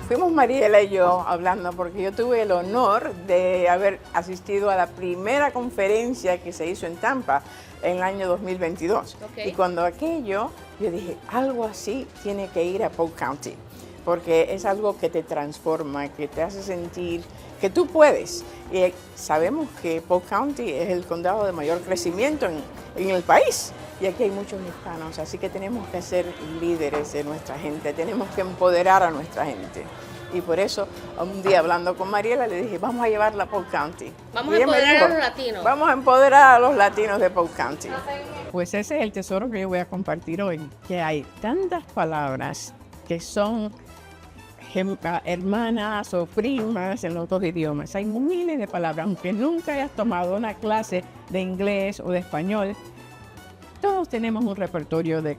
Fuimos Mariela y yo hablando porque yo tuve el honor de haber asistido a la primera conferencia que se hizo en Tampa en el año 2022. Okay. Y cuando aquello, yo dije, algo así tiene que ir a Polk County, porque es algo que te transforma, que te hace sentir que tú puedes. Y sabemos que Polk County es el condado de mayor crecimiento en el país. Y aquí hay muchos hispanos, así que tenemos que ser líderes de nuestra gente, tenemos que empoderar a nuestra gente. Y por eso, un día hablando con Mariela, le dije, vamos a llevarla a Polk County. Vamos Y a ella me empoderar dijo, a los latinos. Vamos a empoderar a los latinos de Polk County. Pues ese es el tesoro que yo voy a compartir hoy, que hay tantas palabras que son hermanas o primas en los dos idiomas. Hay miles de palabras, aunque nunca hayas tomado una clase de inglés o de español, todos tenemos un repertorio de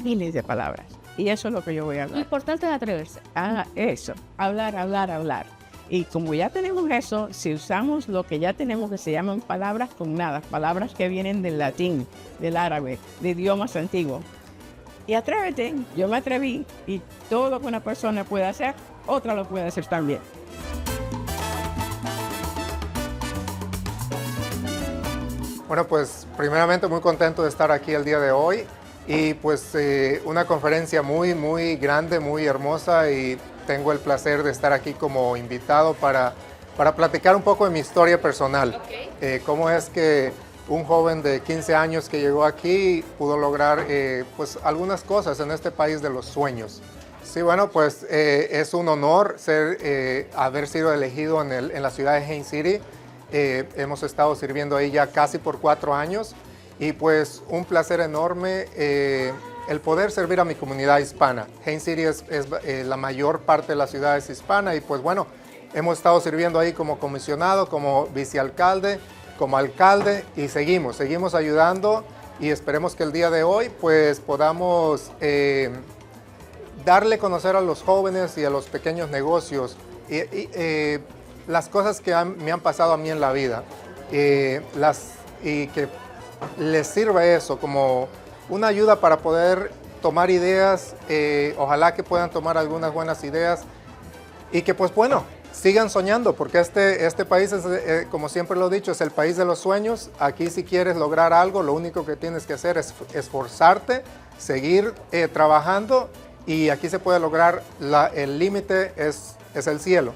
miles de palabras. Y eso es lo que yo voy a Lo hablar. importante es atreverse. Eso, hablar. Y como ya tenemos eso, si usamos lo que ya tenemos que se llaman palabras cognadas, palabras que vienen del latín, del árabe, de idiomas antiguos. Y atrévete, yo me atreví y todo lo que una persona puede hacer, otra lo puede hacer también. Bueno, pues primeramente muy contento de estar aquí el día de hoy y pues una conferencia muy grande, muy hermosa y tengo el placer de estar aquí como invitado para platicar un poco de mi historia personal. Okay. Cómo es que un joven de 15 años que llegó aquí pudo lograr pues algunas cosas en este país de los sueños. Sí, bueno, pues es un honor haber sido elegido en la ciudad de Haines City. Hemos estado sirviendo ahí ya casi por 4 años y pues un placer enorme el poder servir a mi comunidad hispana. Haines City es la mayor parte de la ciudad es hispana y pues bueno, hemos estado sirviendo ahí como comisionado, como vicealcalde, como alcalde y seguimos ayudando y esperemos que el día de hoy pues podamos darle a conocer a los jóvenes y a los pequeños negocios las cosas que me han pasado a mí en la vida y que les sirva eso como una ayuda para poder tomar ideas, ojalá que puedan tomar algunas buenas ideas y que pues bueno, sigan soñando porque este país es, como siempre lo he dicho, es el país de los sueños. Aquí si quieres lograr algo, lo único que tienes que hacer es esforzarte, seguir trabajando y aquí se puede lograr, el límite es el cielo.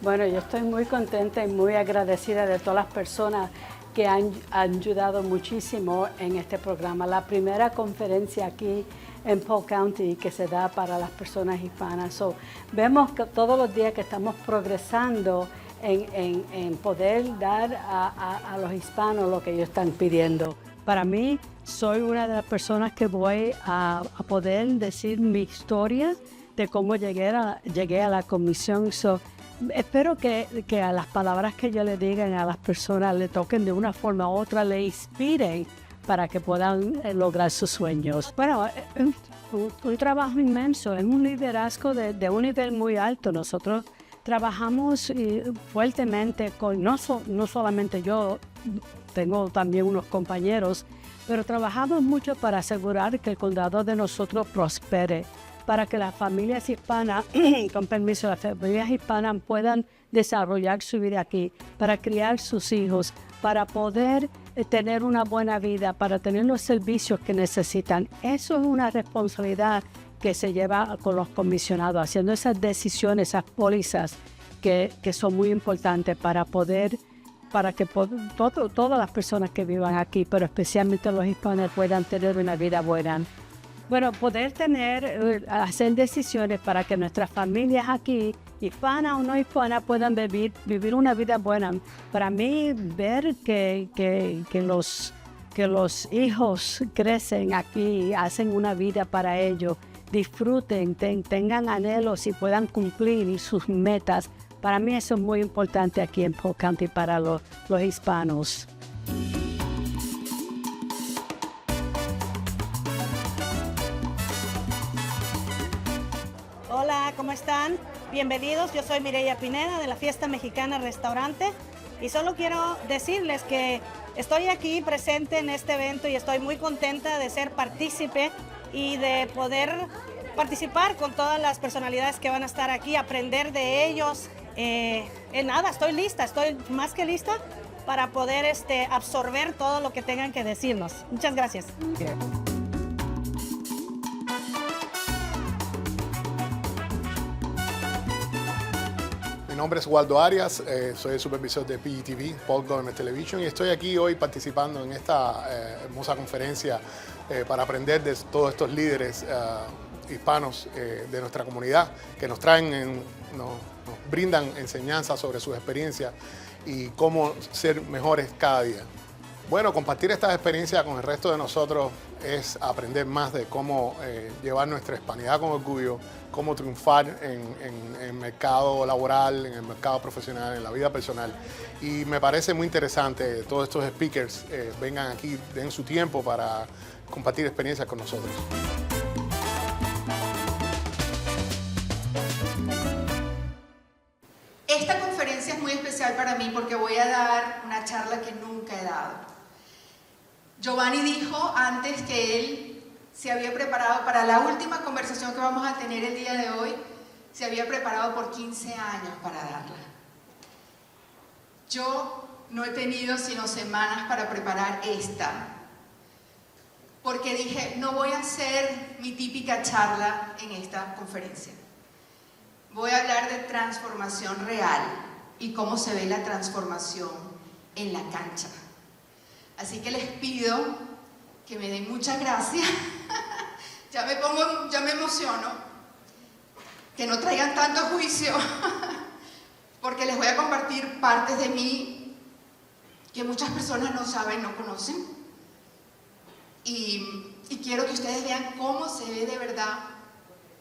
Bueno, yo estoy muy contenta y muy agradecida de todas las personas que han ayudado muchísimo en este programa. La primera conferencia aquí en Polk County que se da para las personas hispanas. Vemos que todos los días que estamos progresando en poder dar a los hispanos lo que ellos están pidiendo. Para mí, soy una de las personas que voy a poder decir mi historia de cómo llegué a la comisión. Espero que a las palabras que yo le diga a las personas le toquen de una forma u otra, le inspiren para que puedan lograr sus sueños. Bueno, es un trabajo inmenso, es un liderazgo de un nivel muy alto. Nosotros trabajamos fuertemente con, no solamente yo, tengo también unos compañeros, pero trabajamos mucho para asegurar que el condado de nosotros prospere, para que las familias hispanas, con permiso, las familias hispanas puedan desarrollar su vida aquí, para criar sus hijos, para poder tener una buena vida, para tener los servicios que necesitan. Eso es una responsabilidad que se lleva con los comisionados, haciendo esas decisiones, esas pólizas que son muy importantes para que todas las personas que vivan aquí, pero especialmente los hispanos, puedan tener una vida buena. Bueno, poder hacer decisiones para que nuestras familias aquí, hispanas o no hispanas, puedan vivir una vida buena. Para mí, ver que los hijos crecen aquí, hacen una vida para ellos, disfruten, tengan anhelos y puedan cumplir sus metas. Para mí eso es muy importante aquí en Polk County para los hispanos. Hola, ¿cómo están? Bienvenidos, yo soy Mireya Pineda de la Fiesta Mexicana Restaurante y solo quiero decirles que estoy aquí presente en este evento y estoy muy contenta de ser partícipe y de poder participar con todas las personalidades que van a estar aquí, aprender de ellos. Nada, estoy lista, estoy más que lista para poder absorber todo lo que tengan que decirnos. Muchas gracias. Mi nombre es Waldo Arias, soy el supervisor de PGTV, Paul Government Television, y estoy aquí hoy participando en esta hermosa conferencia para aprender de todos estos líderes hispanos de nuestra comunidad que nos traen, nos brindan enseñanzas sobre sus experiencias y cómo ser mejores cada día. Bueno, compartir estas experiencias con el resto de nosotros es aprender más de cómo llevar nuestra hispanidad con orgullo, cómo triunfar en el mercado laboral, en el mercado profesional, en la vida personal. Y me parece muy interesante que todos estos speakers vengan aquí, den su tiempo para compartir experiencias con nosotros. Esta conferencia es muy especial para mí porque voy a dar una charla que nunca he dado. Giovanni dijo antes que él se había preparado para la última conversación que vamos a tener el día de hoy, se había preparado por 15 años para darla. Yo no he tenido sino semanas para preparar esta, porque dije, no voy a hacer mi típica charla en esta conferencia. Voy a hablar de transformación real y cómo se ve la transformación en la cancha. Así que les pido que me den muchas gracias. ya me emociono. Que no traigan tanto juicio, porque les voy a compartir partes de mí que muchas personas no saben, no conocen. Y quiero que ustedes vean cómo se ve de verdad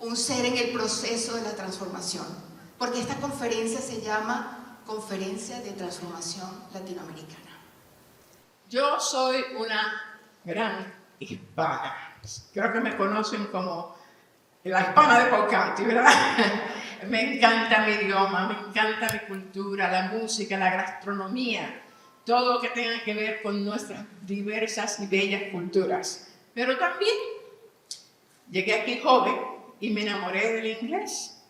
un ser en el proceso de la transformación, porque esta conferencia se llama Conferencia de Transformación Latinoamericana. Yo soy una gran hispana. Creo que me conocen como la hispana de Polk County, ¿verdad? Me encanta mi idioma, me encanta mi cultura, la música, la gastronomía, todo lo que tenga que ver con nuestras diversas y bellas culturas. Pero también llegué aquí joven y me enamoré del inglés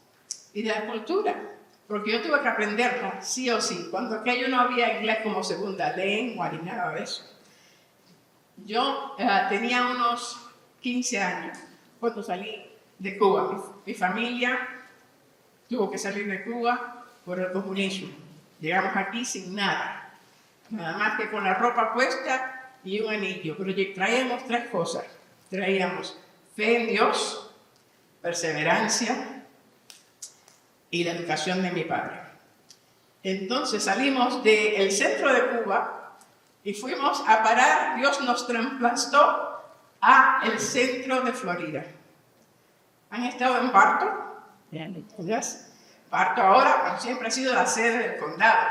y de la cultura, porque yo tuve que aprenderlo sí o sí, cuando aquello no había inglés como segunda lengua ni nada de eso. Yo tenía unos 15 años cuando salí de Cuba. Mi familia tuvo que salir de Cuba por el comunismo. Llegamos aquí sin nada, nada más que con la ropa puesta y un anillo, pero traíamos tres cosas. Traíamos fe en Dios, perseverancia y la educación de mi padre. Entonces salimos del centro de Cuba y fuimos a parar, Dios nos trasplantó a el centro de Florida. ¿Han estado en Bartow? Yes. Bartow ahora, bueno, siempre ha sido la sede del condado,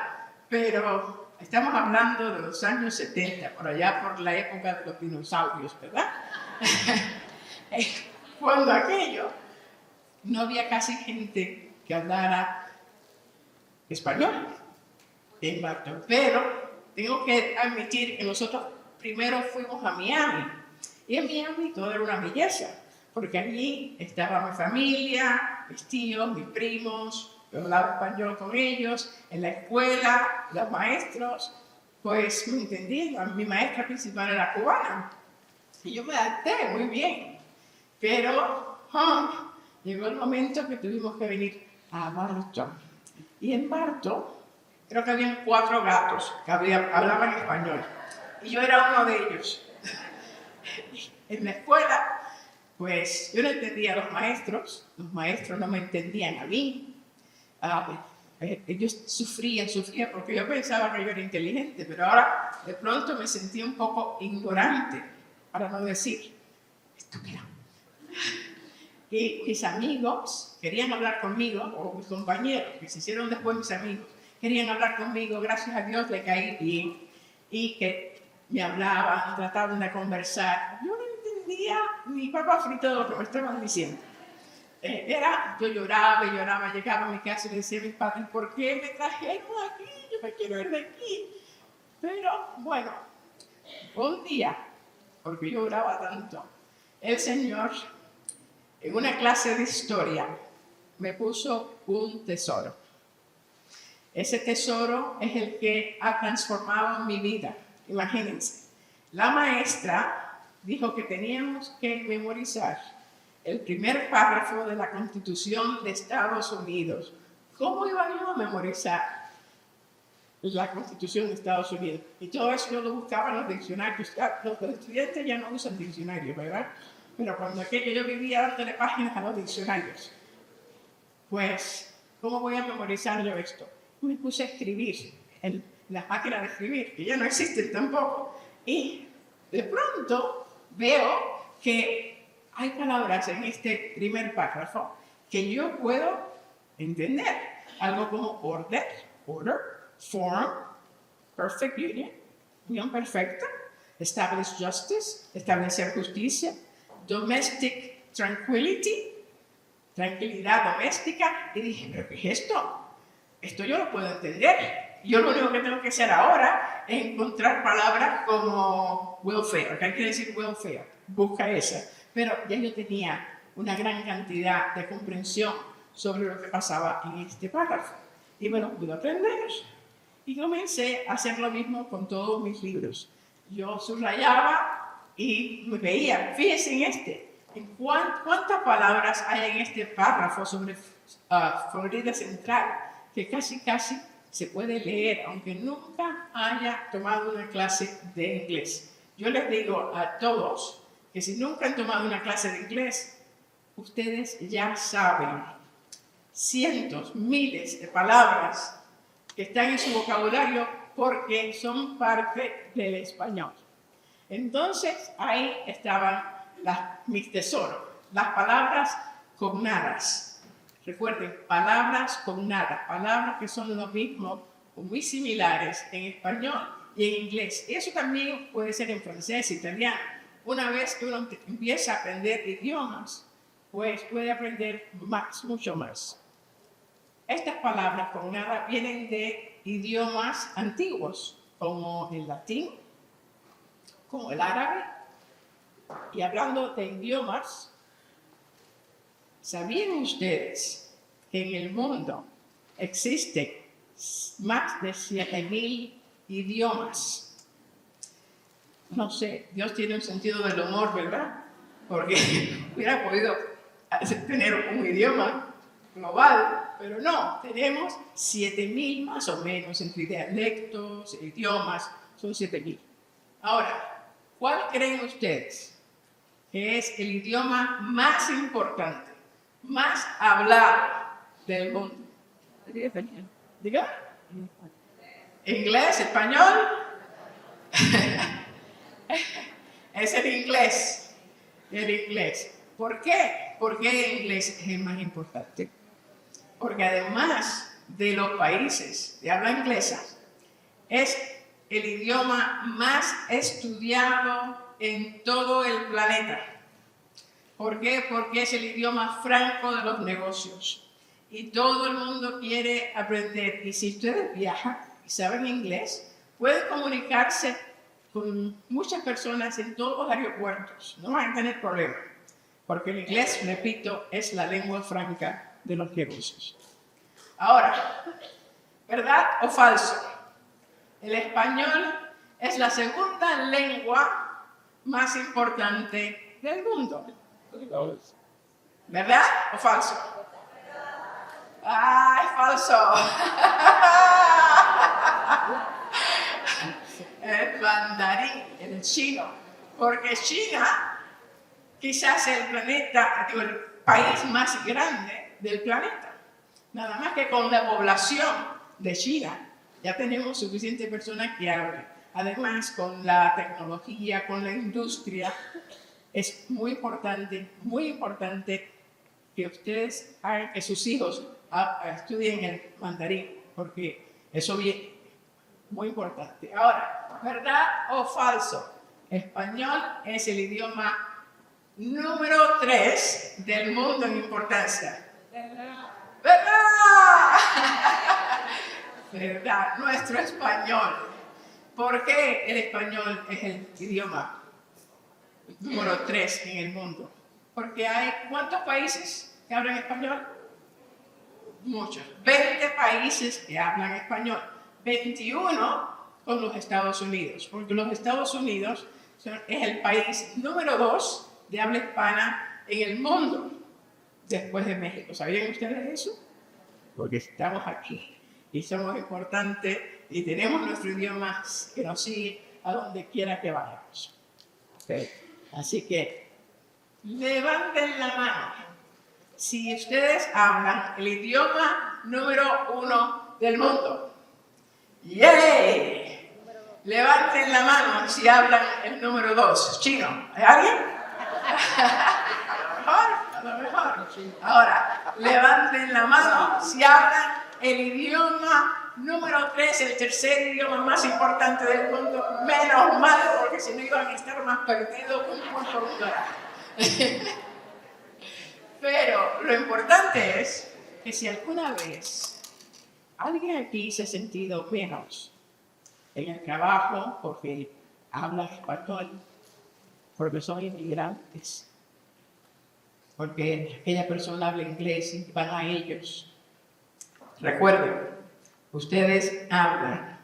pero estamos hablando de los años 70, por allá por la época de los dinosaurios, ¿verdad? Cuando aquello no había casi gente que hablara español en Bartow. Pero tengo que admitir que nosotros primero fuimos a Miami. Y en Miami todo era una belleza, porque allí estaba mi familia, mis tíos, mis primos, yo hablaba español con ellos, en la escuela, los maestros, pues me entendían. Mi maestra principal era cubana y yo me adapté muy bien. Pero llegó el momento que tuvimos que venir a Bartow. Y en Bartow creo que habían 4 gatos que hablaban español. Y yo era uno de ellos. En la escuela, pues yo no entendía a los maestros no me entendían a mí. Ellos sufrían porque yo pensaba que yo era inteligente, pero ahora de pronto me sentí un poco ignorante, para no decir estúpida. Y mis amigos querían hablar conmigo, o mis compañeros, que se hicieron después mis amigos, querían hablar conmigo, gracias a Dios le caí bien, y que me hablaban, trataban de conversar. Yo no entendía ni papa frito de lo que me estaban diciendo. yo lloraba y lloraba, llegaba a mi casa y le decía a mis padres, ¿por qué me trajeron aquí? Yo me quiero ir de aquí. Pero bueno, un día, porque yo lloraba tanto, el Señor, en una clase de historia, me puso un tesoro. Ese tesoro es el que ha transformado mi vida. Imagínense, la maestra dijo que teníamos que memorizar el primer párrafo de la Constitución de Estados Unidos. ¿Cómo iba yo a memorizar la Constitución de Estados Unidos? Y todo eso yo lo buscaba en los diccionarios. Los estudiantes ya no usan diccionarios, ¿verdad? Pero cuando aquello yo vivía dándole páginas a los diccionarios, pues, ¿cómo voy a memorizar yo esto? Me puse a escribir en las máquinas de escribir, que ya no existen tampoco, y de pronto veo que hay palabras en este primer párrafo que yo puedo entender. Algo como order, form, perfect union, unión perfecta, establish justice, establecer justicia, domestic tranquility, tranquilidad doméstica, y dije, ¿pero qué es esto? Esto yo lo puedo entender. Yo lo único que tengo que hacer ahora es encontrar palabras como welfare. ¿Qué quiere decir welfare? Busca esa. Pero ya yo tenía una gran cantidad de comprensión sobre lo que pasaba en este párrafo. Y bueno, pude aprender. Y comencé a hacer lo mismo con todos mis libros. Yo subrayaba y me veía, fíjense en este, ¿cuántas palabras hay en este párrafo sobre Florida Central? Que casi se puede leer, aunque nunca haya tomado una clase de inglés. Yo les digo a todos que si nunca han tomado una clase de inglés, ustedes ya saben cientos, miles de palabras que están en su vocabulario porque son parte del español. Entonces, ahí estaban mis tesoros, las palabras cognadas. Recuerden, palabras cognadas, palabras que son lo mismo o muy similares en español y en inglés. Eso también puede ser en francés, italiano. Una vez que uno empieza a aprender idiomas, pues puede aprender mucho más. Estas palabras cognadas vienen de idiomas antiguos, como el latín, como el árabe. Y hablando de idiomas, ¿sabían ustedes que en el mundo existen más de 7,000 idiomas? No sé, Dios tiene un sentido del humor, ¿verdad? Porque hubiera podido tener un idioma global, pero no, tenemos 7,000 más o menos entre dialectos, idiomas, son 7,000. Ahora, ¿cuál creen ustedes que es el idioma más importante, más hablado del mundo? ¿Diga? ¿Inglés? ¿Español? Es el inglés. El inglés. ¿Por qué? Porque el inglés es el más importante. Porque además de los países de habla inglesa, es el idioma más estudiado en todo el planeta. ¿Por qué? Porque es el idioma franco de los negocios. Y todo el mundo quiere aprender. Y si ustedes viajan y saben inglés, pueden comunicarse con muchas personas en todos los aeropuertos. No van a tener problema. Porque el inglés, repito, es la lengua franca de los negocios. Ahora, ¿verdad o falso? El español es la segunda lengua más importante del mundo. ¿Verdad o falso? ¡Ah, es falso! El mandarín, el chino. Porque China quizás es el país más grande del planeta. Nada más que con la población de China ya tenemos suficientes personas que hablan. Además, con la tecnología, con la industria, es muy importante que ustedes hagan que sus hijos estudien el mandarín, porque eso es muy importante. Ahora, ¿verdad o falso? Español es el idioma número 3 del mundo en importancia. ¿Verdad? ¿Verdad? Nuestro español. ¿Por qué el español es el idioma número 3 en el mundo? Porque hay ¿cuántos países que hablan español? Muchos. 20 países que hablan español. 21 con los Estados Unidos. Porque los Estados Unidos es el país número 2 de habla hispana en el mundo, después de México. ¿Sabían ustedes eso? Porque estamos aquí y somos importantes y tenemos nuestro idioma que nos sigue a donde quiera que vayamos. Okay. Así que levanten la mano si ustedes hablan el idioma número 1 del mundo. ¡Yay! Levanten la mano si hablan el número 2, chino. ¿Hay alguien? A lo mejor. Ahora, levanten la mano si hablan el idioma número 3, el tercer idioma más importante del mundo. Menos mal, porque si no iban a estar más perdidos un punto un dólar. Pero lo importante es que si alguna vez alguien aquí se ha sentido menos en el trabajo porque habla español, porque son inmigrantes, porque aquella persona habla inglés y van a ellos. Recuerden, ustedes hablan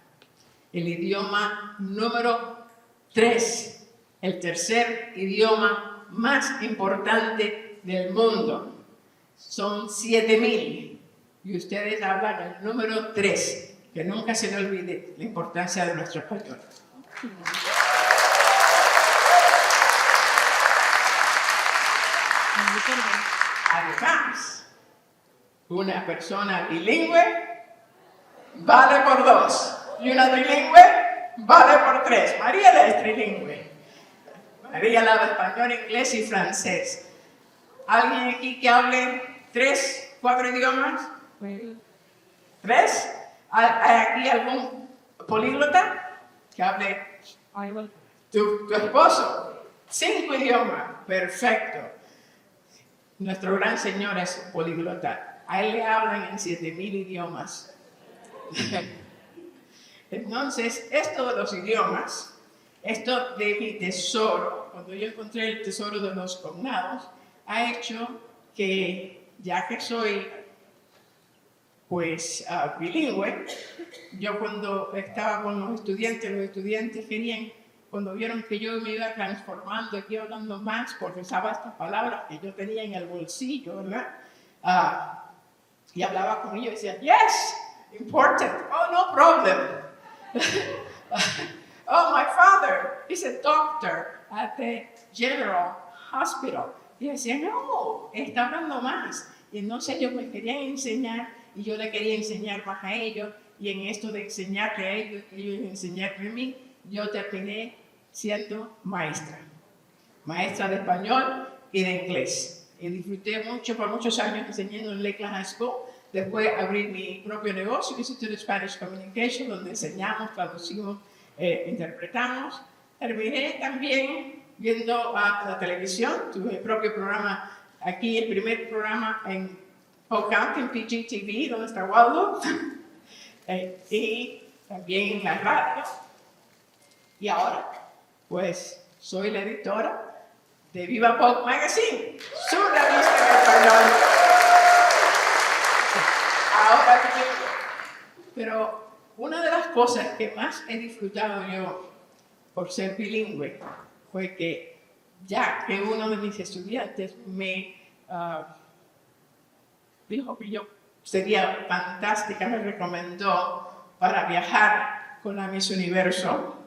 el idioma número 3, el tercer idioma más importante del mundo. Son 7,000 y ustedes hablan el número 3. Que nunca se le olvide la importancia de nuestro español. Además, una persona bilingüe vale por 2 y una trilingüe vale por 3. María es trilingüe. María habla español, inglés y francés. ¿Alguien aquí que hable 3, 4 idiomas? 3. ¿Hay aquí algún políglota que hable? ¿Tu esposo? 5 idiomas. Perfecto. Nuestro gran señor es políglota. A él le hablan en 7,000 idiomas. Entonces, esto de los idiomas, esto de mi tesoro, cuando yo encontré el tesoro de los cognados, ha hecho que, ya que soy bilingüe, yo cuando estaba con los estudiantes querían, cuando vieron que yo me iba transformando, aquí hablando más, porque usaba estas palabras que yo tenía en el bolsillo, ¿verdad? Y hablaba con ellos y decía, yes, important, oh, no problem. Oh, my father is a doctor at the General Hospital. Y decía, no, está hablando más. Y entonces ellos me querían enseñar y yo le quería enseñar más a ellos. Y en esto de enseñarle a ellos enseñarme a mí, yo terminé siendo maestra de español y de inglés. Y disfruté mucho, por muchos años enseñando en Lakeland High School. Después abrí mi propio negocio, Institute of Spanish Communication, donde enseñamos, traducimos, interpretamos. Terminé también viendo a la televisión, tuve mi propio programa aquí, el primer programa en Polk County, en PGTV, donde está Waldo, y también en la radio. Y ahora, pues, soy la editora de Viva Polk Magazine, su revista en español. Ahora que pero una de las cosas que más he disfrutado yo por ser bilingüe fue que ya que uno de mis estudiantes me dijo que yo sería fantástica, me recomendó para viajar con la Miss Universo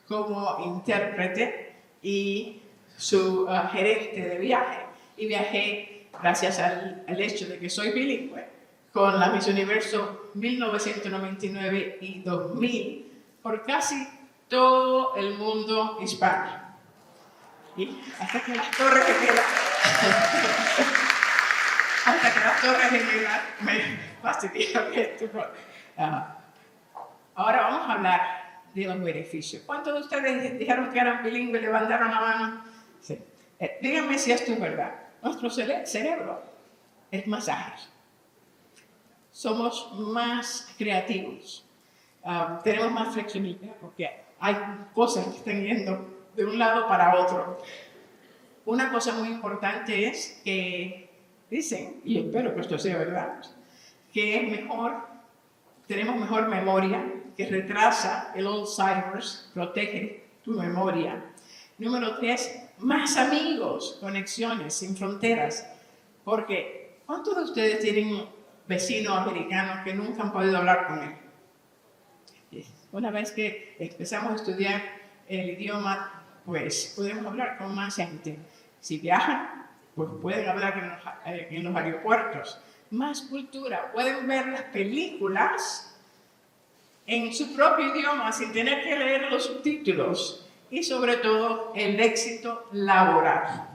como intérprete y su gerente de viaje. Y viajé gracias al hecho de que soy bilingüe con la Miss Universo 1999 y 2000 por casi todo el mundo hispano. Y hasta que las Torres Gemelas me fastidiaron esto. Ahora vamos a hablar de los beneficios. ¿Cuántos de ustedes dijeron que eran bilingües? Levantaron la mano. Sí. Díganme si esto es verdad. Nuestro cerebro es más ágil. Somos más creativos. Tenemos más flexibilidad porque hay cosas que están yendo de un lado para otro. Una cosa muy importante es que dicen, y espero que esto sea verdad, que tenemos mejor memoria, que retrasa el Alzheimer's, protege tu memoria. Número 3, más amigos, conexiones sin fronteras. Porque, ¿cuántos de ustedes tienen vecinos americanos que nunca han podido hablar con él? Una vez que empezamos a estudiar el idioma, pues podemos hablar con más gente. Si viajan, pues pueden hablar en los aeropuertos. Más cultura, pueden ver las películas en su propio idioma sin tener que leer los subtítulos. Y sobre todo el éxito laboral.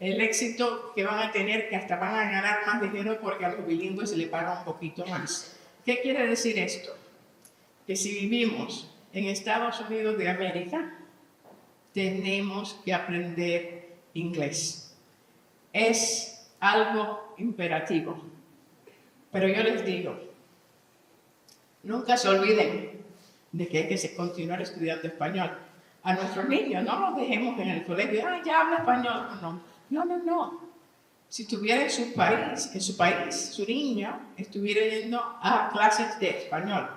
El éxito que van a tener, que hasta van a ganar más dinero porque a los bilingües se les paga un poquito más. ¿Qué quiere decir esto? Que si vivimos en Estados Unidos de América, tenemos que aprender inglés. Es algo imperativo. Pero yo les digo, nunca se olviden de que hay que continuar estudiando español. A nuestros niños no los dejemos en el colegio, ya habla español. No. Si estuviera en su país, su niño estuviera yendo a clases de español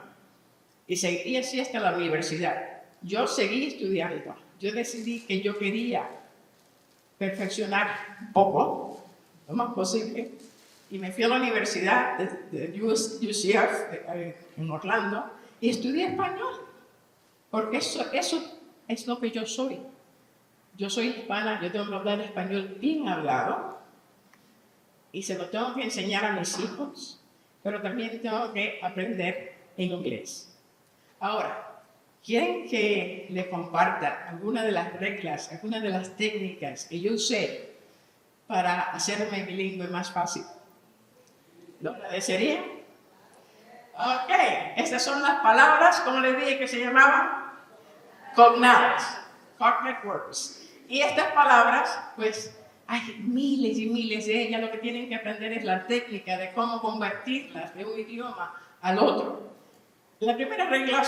y seguiría así hasta la universidad. Yo seguí estudiando. Yo decidí que yo quería perfeccionar un poco, lo más posible, y me fui a la universidad de UCF en Orlando y estudié español, porque eso es lo que yo soy. Yo soy hispana, yo tengo que hablar español bien hablado y se lo tengo que enseñar a mis hijos, pero también tengo que aprender en inglés. Ahora, ¿quieren que les comparta alguna de las reglas, alguna de las técnicas que yo usé para hacerme bilingüe más fácil? ¿Lo agradecería? Ok, estas son las palabras, como les dije que se llamaban, cognados, cognate words. Y estas palabras, pues, hay miles y miles de ellas. Lo que tienen que aprender es la técnica de cómo convertirlas de un idioma al otro. La primera regla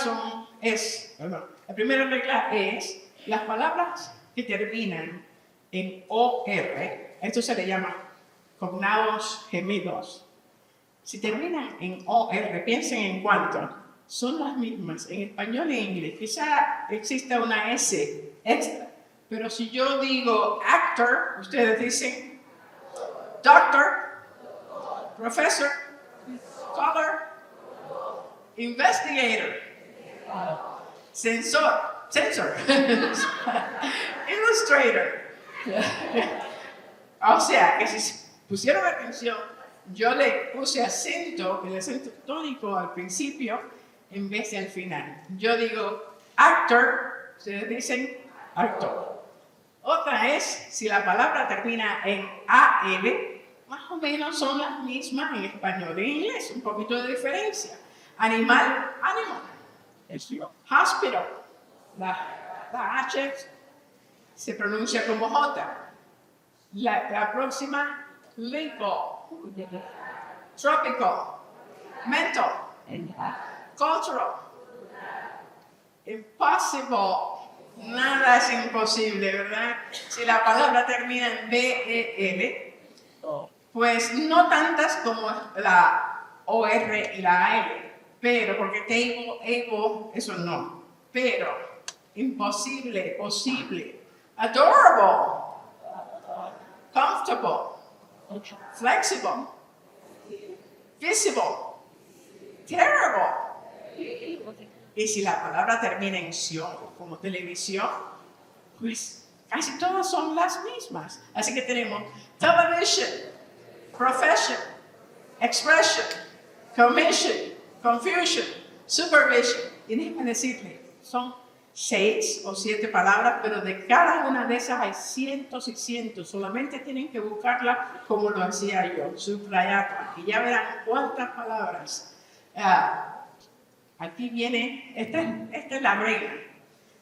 es las palabras que terminan en OR. Esto se le llama cognados gemidos. Si terminan en OR, piensen en cuánto. Son las mismas en español y en inglés. Quizá exista una S extra. Pero si yo digo actor, ustedes dicen doctor, professor, scholar, investigator, censor, illustrator. O sea, que si pusieron atención, yo le puse acento, el acento tónico al principio en vez de al final. Yo digo actor, ustedes dicen actor. Otra es, si la palabra termina en AL, más o menos son las mismas en español e inglés, un poquito de diferencia. Animal, animal. Hospital, la H se pronuncia como J. La próxima, legal, tropical, mental, cultural, impossible. Nada es imposible, ¿verdad? Si la palabra termina en BEL, pues no tantas como la OR y la AL, pero porque table, able, eso no. Pero imposible, posible, adorable, comfortable, flexible, visible, terrible. Y si la palabra termina en sion, como televisión, pues casi todas son las mismas. Así que tenemos television, profession, expression, commission, confusion, supervision. Y déjenme decirle, son 6 o 7 palabras, pero de cada una de esas hay cientos y cientos. Solamente tienen que buscarla como lo hacía yo, subrayarla. Y ya verán cuántas palabras. Aquí viene, esta es la regla.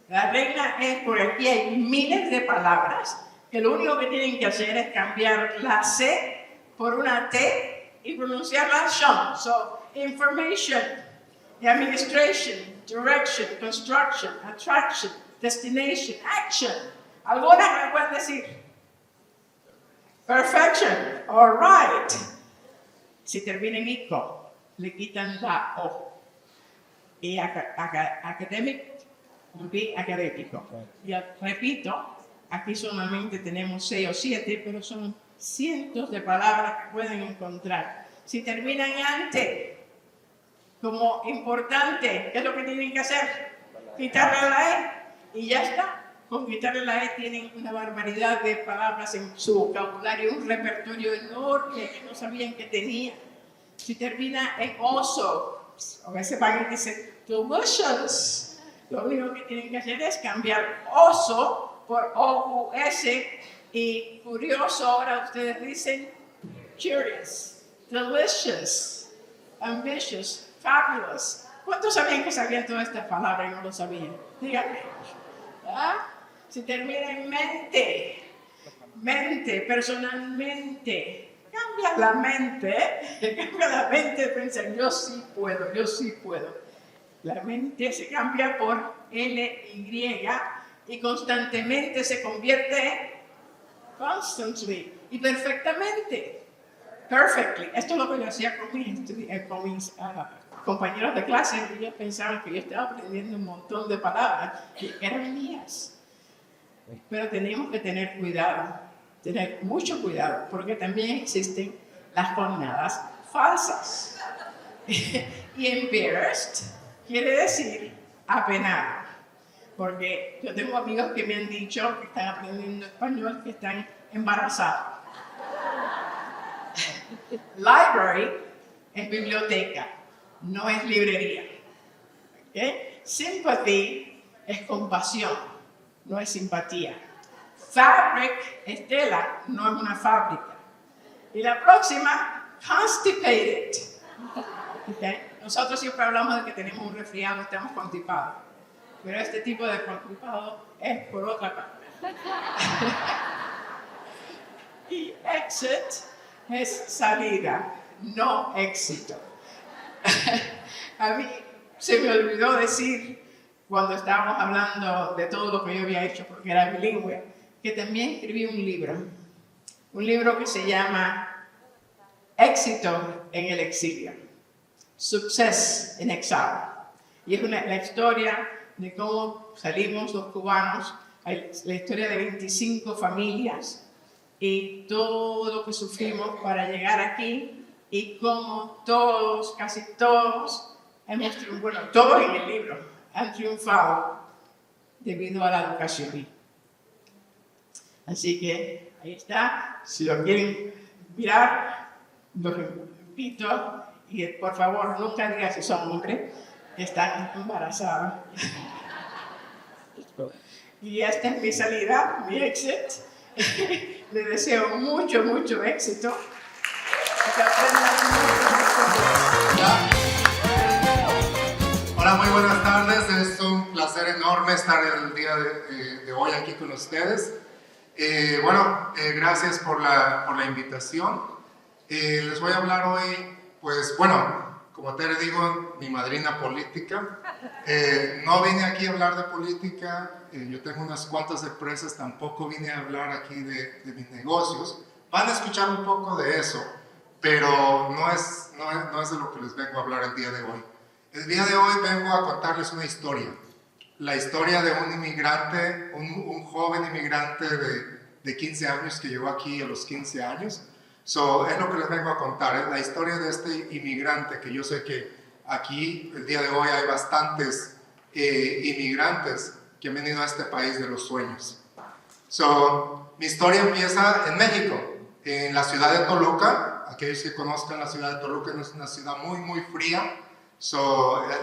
La regla es, porque aquí hay miles de palabras, que lo único que tienen que hacer es cambiar la C por una T y pronunciarla Sean. So, information, administration, direction, construction, attraction, destination, action. ¿Alguna me pueden decir? Perfection, all right. Si termina en ICO, le quitan la O. Y académico, académico. Y repito, aquí solamente tenemos 6 o 7, pero son cientos de palabras que pueden encontrar. Si terminan antes, como importante, ¿qué es lo que tienen que hacer? Quitarle la E y ya está. Con quitarle la E tienen una barbaridad de palabras en su vocabulario, un repertorio enorme que no sabían que tenía. Si termina en oso, a veces van y dicen delicious. Lo único que tienen que hacer es cambiar oso por O-U-S y curioso, ahora ustedes dicen curious, delicious, ambitious, fabulous. ¿Cuántos sabían que sabían todas estas palabras y no lo sabían? Díganme. ¿Ah? Si termina en mente, mente, personalmente, cambia la mente, pensar, yo sí puedo, yo sí puedo. La mente se cambia por L-Y y constantemente se convierte en constantly y perfectamente. Perfectly. Esto es lo que yo hacía con mis compañeros de clase. Ellos pensaban que yo estaba aprendiendo un montón de palabras que eran mías. Pero tenemos que tener cuidado, tener mucho cuidado, porque también existen las jornadas falsas. Y embarrassed quiere decir apenado, porque yo tengo amigos que me han dicho que están aprendiendo español, que están embarazados. Library es biblioteca, no es librería. ¿Okay? Sympathy es compasión, no es simpatía. Fabric es tela, no es una fábrica. Y la próxima, constipated. ¿Okay? Nosotros siempre hablamos de que tenemos un resfriado, estamos constipados. Pero este tipo de constipado es por otra parte. Y exit es salida, no éxito. A mí se me olvidó decir, cuando estábamos hablando de todo lo que yo había hecho, porque era bilingüe, que también escribí un libro que se llama Éxito en el exilio, Success in Exile. Y es la historia de cómo salimos los cubanos, la historia de 25 familias y todo lo que sufrimos para llegar aquí y cómo todos, casi todos, todos en el libro han triunfado debido a la educación. Así que ahí está, si lo quieren mirar, los invito y por favor nunca digan si son hombres que están embarazados. Y esta es mi salida, mi exit. Les deseo mucho, mucho éxito. Hola, muy buenas tardes. Es un placer enorme estar el día de hoy aquí con ustedes. Gracias por la invitación. Les voy a hablar hoy, pues bueno, como te digo, mi madrina política. No vine aquí a hablar de política, yo tengo unas cuantas empresas, tampoco vine a hablar aquí de mis negocios. Van a escuchar un poco de eso, pero no es de lo que les vengo a hablar el día de hoy. El día de hoy vengo a contarles una historia. La historia de un inmigrante, un joven inmigrante de 15 años que llegó aquí a los 15 años. Es lo que les vengo a contar, es la historia de este inmigrante, que yo sé que aquí el día de hoy hay bastantes inmigrantes que han venido a este país de los sueños. Mi historia empieza en México, en la ciudad de Toluca. Aquellos que conozcan la ciudad de Toluca, es una ciudad muy, muy fría. Es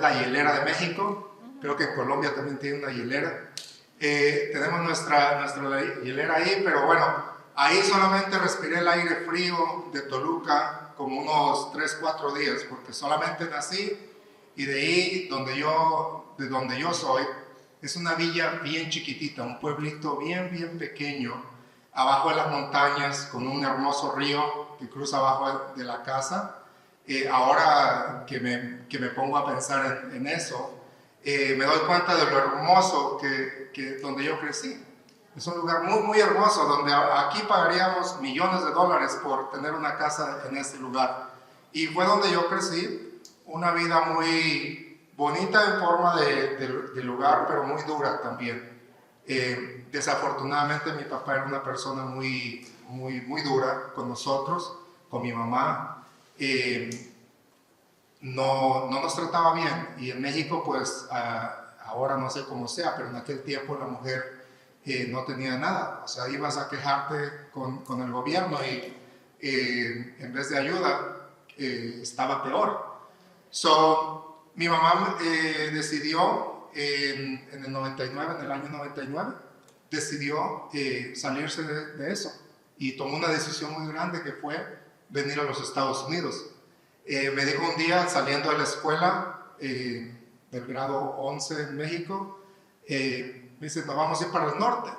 la hielera de México. Creo que en Colombia también tiene una hielera. Tenemos nuestra hielera ahí, pero bueno, ahí solamente respiré el aire frío de Toluca como unos 3-4 días, porque solamente nací, y de ahí, de donde yo soy, es una villa bien chiquitita, un pueblito bien, bien pequeño, abajo de las montañas, con un hermoso río que cruza abajo de la casa. Ahora que me pongo a pensar en eso, me doy cuenta de lo hermoso donde yo crecí. Es un lugar muy, muy hermoso, donde aquí pagaríamos millones de dólares por tener una casa en este lugar. Y fue donde yo crecí, una vida muy bonita en forma de lugar, pero muy dura también. Desafortunadamente mi papá era una persona muy, muy, muy dura con nosotros, con mi mamá. No nos trataba bien, y en México pues ahora no sé cómo sea, pero en aquel tiempo la mujer no tenía nada. O sea, ibas a quejarte con el gobierno y en vez de ayuda estaba peor. Mi mamá decidió en el 99, en el año 99, decidió salirse de eso, y tomó una decisión muy grande, que fue venir a los Estados Unidos. Me dijo un día, saliendo de la escuela del grado 11 en México, me dice, nos vamos a ir para el norte.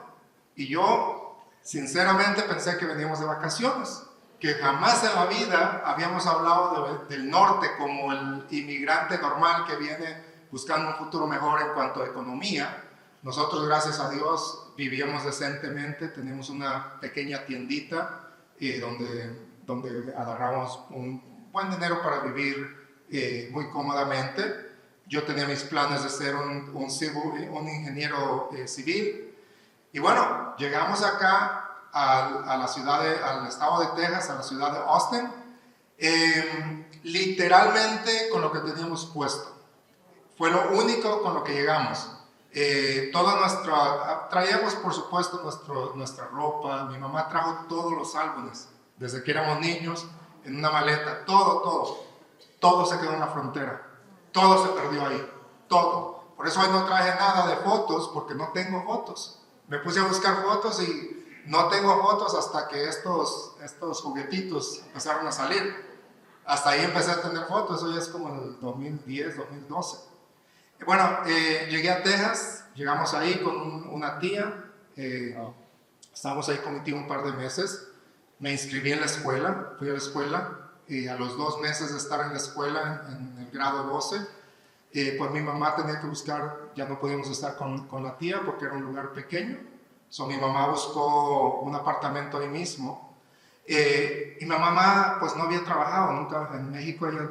Y yo, sinceramente, pensé que veníamos de vacaciones, que jamás en la vida habíamos hablado del norte como el inmigrante normal que viene buscando un futuro mejor en cuanto a economía. Nosotros, gracias a Dios, vivíamos decentemente, teníamos una pequeña tiendita donde agarramos un buen dinero para vivir muy cómodamente. Yo tenía mis planes de ser un ingeniero civil. Y bueno, llegamos acá al estado de Texas, a la ciudad de Austin, literalmente con lo que teníamos puesto. Fue lo único con lo que llegamos. Traíamos, por supuesto, nuestra ropa. Mi mamá trajo todos los álbumes, desde que éramos niños, en una maleta. Todo se quedó en la frontera. Todo se perdió ahí, todo. Por eso hoy no traje nada de fotos, porque no tengo fotos. Me puse a buscar fotos y no tengo fotos hasta que estos juguetitos empezaron a salir. Hasta ahí empecé a tener fotos, eso ya es como en el 2010, 2012. Y bueno, llegué a Texas, llegamos ahí con una tía, estábamos ahí con mi tío un par de meses. Me inscribí en la escuela, fui a la escuela. Y a los 2 meses de estar en la escuela, en el grado 12, pues mi mamá tenía que buscar, ya no podíamos estar con la tía porque era un lugar pequeño. Mi mamá buscó un apartamento ahí mismo. Y mi mamá pues no había trabajado nunca en México, ella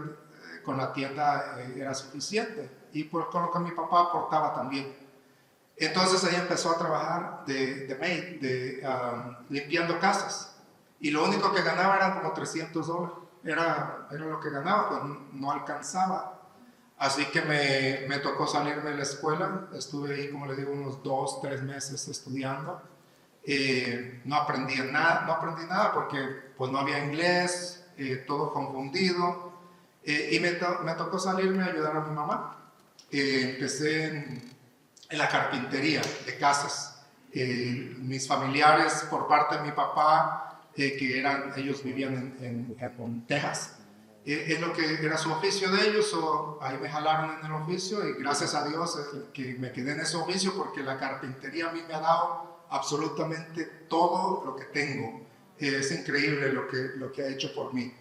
con la tienda era suficiente. Y con lo que mi papá aportaba también. Entonces ella empezó a trabajar de maid, limpiando casas. Y lo único que ganaba eran como $300. Era lo que ganaba, pues no alcanzaba. Así que me tocó salirme de la escuela. Estuve ahí, como les digo, unos 2, 3 meses estudiando. No aprendí nada porque pues no había inglés, todo confundido. Y me tocó salirme a ayudar a mi mamá. Empecé en la carpintería de casas. Mis familiares, por parte de mi papá, ellos vivían en Texas. Es lo que era su oficio de ellos, ahí me jalaron en el oficio, y gracias a Dios que me quedé en ese oficio, porque la carpintería a mí me ha dado absolutamente todo lo que tengo. Es increíble lo que ha hecho por mí.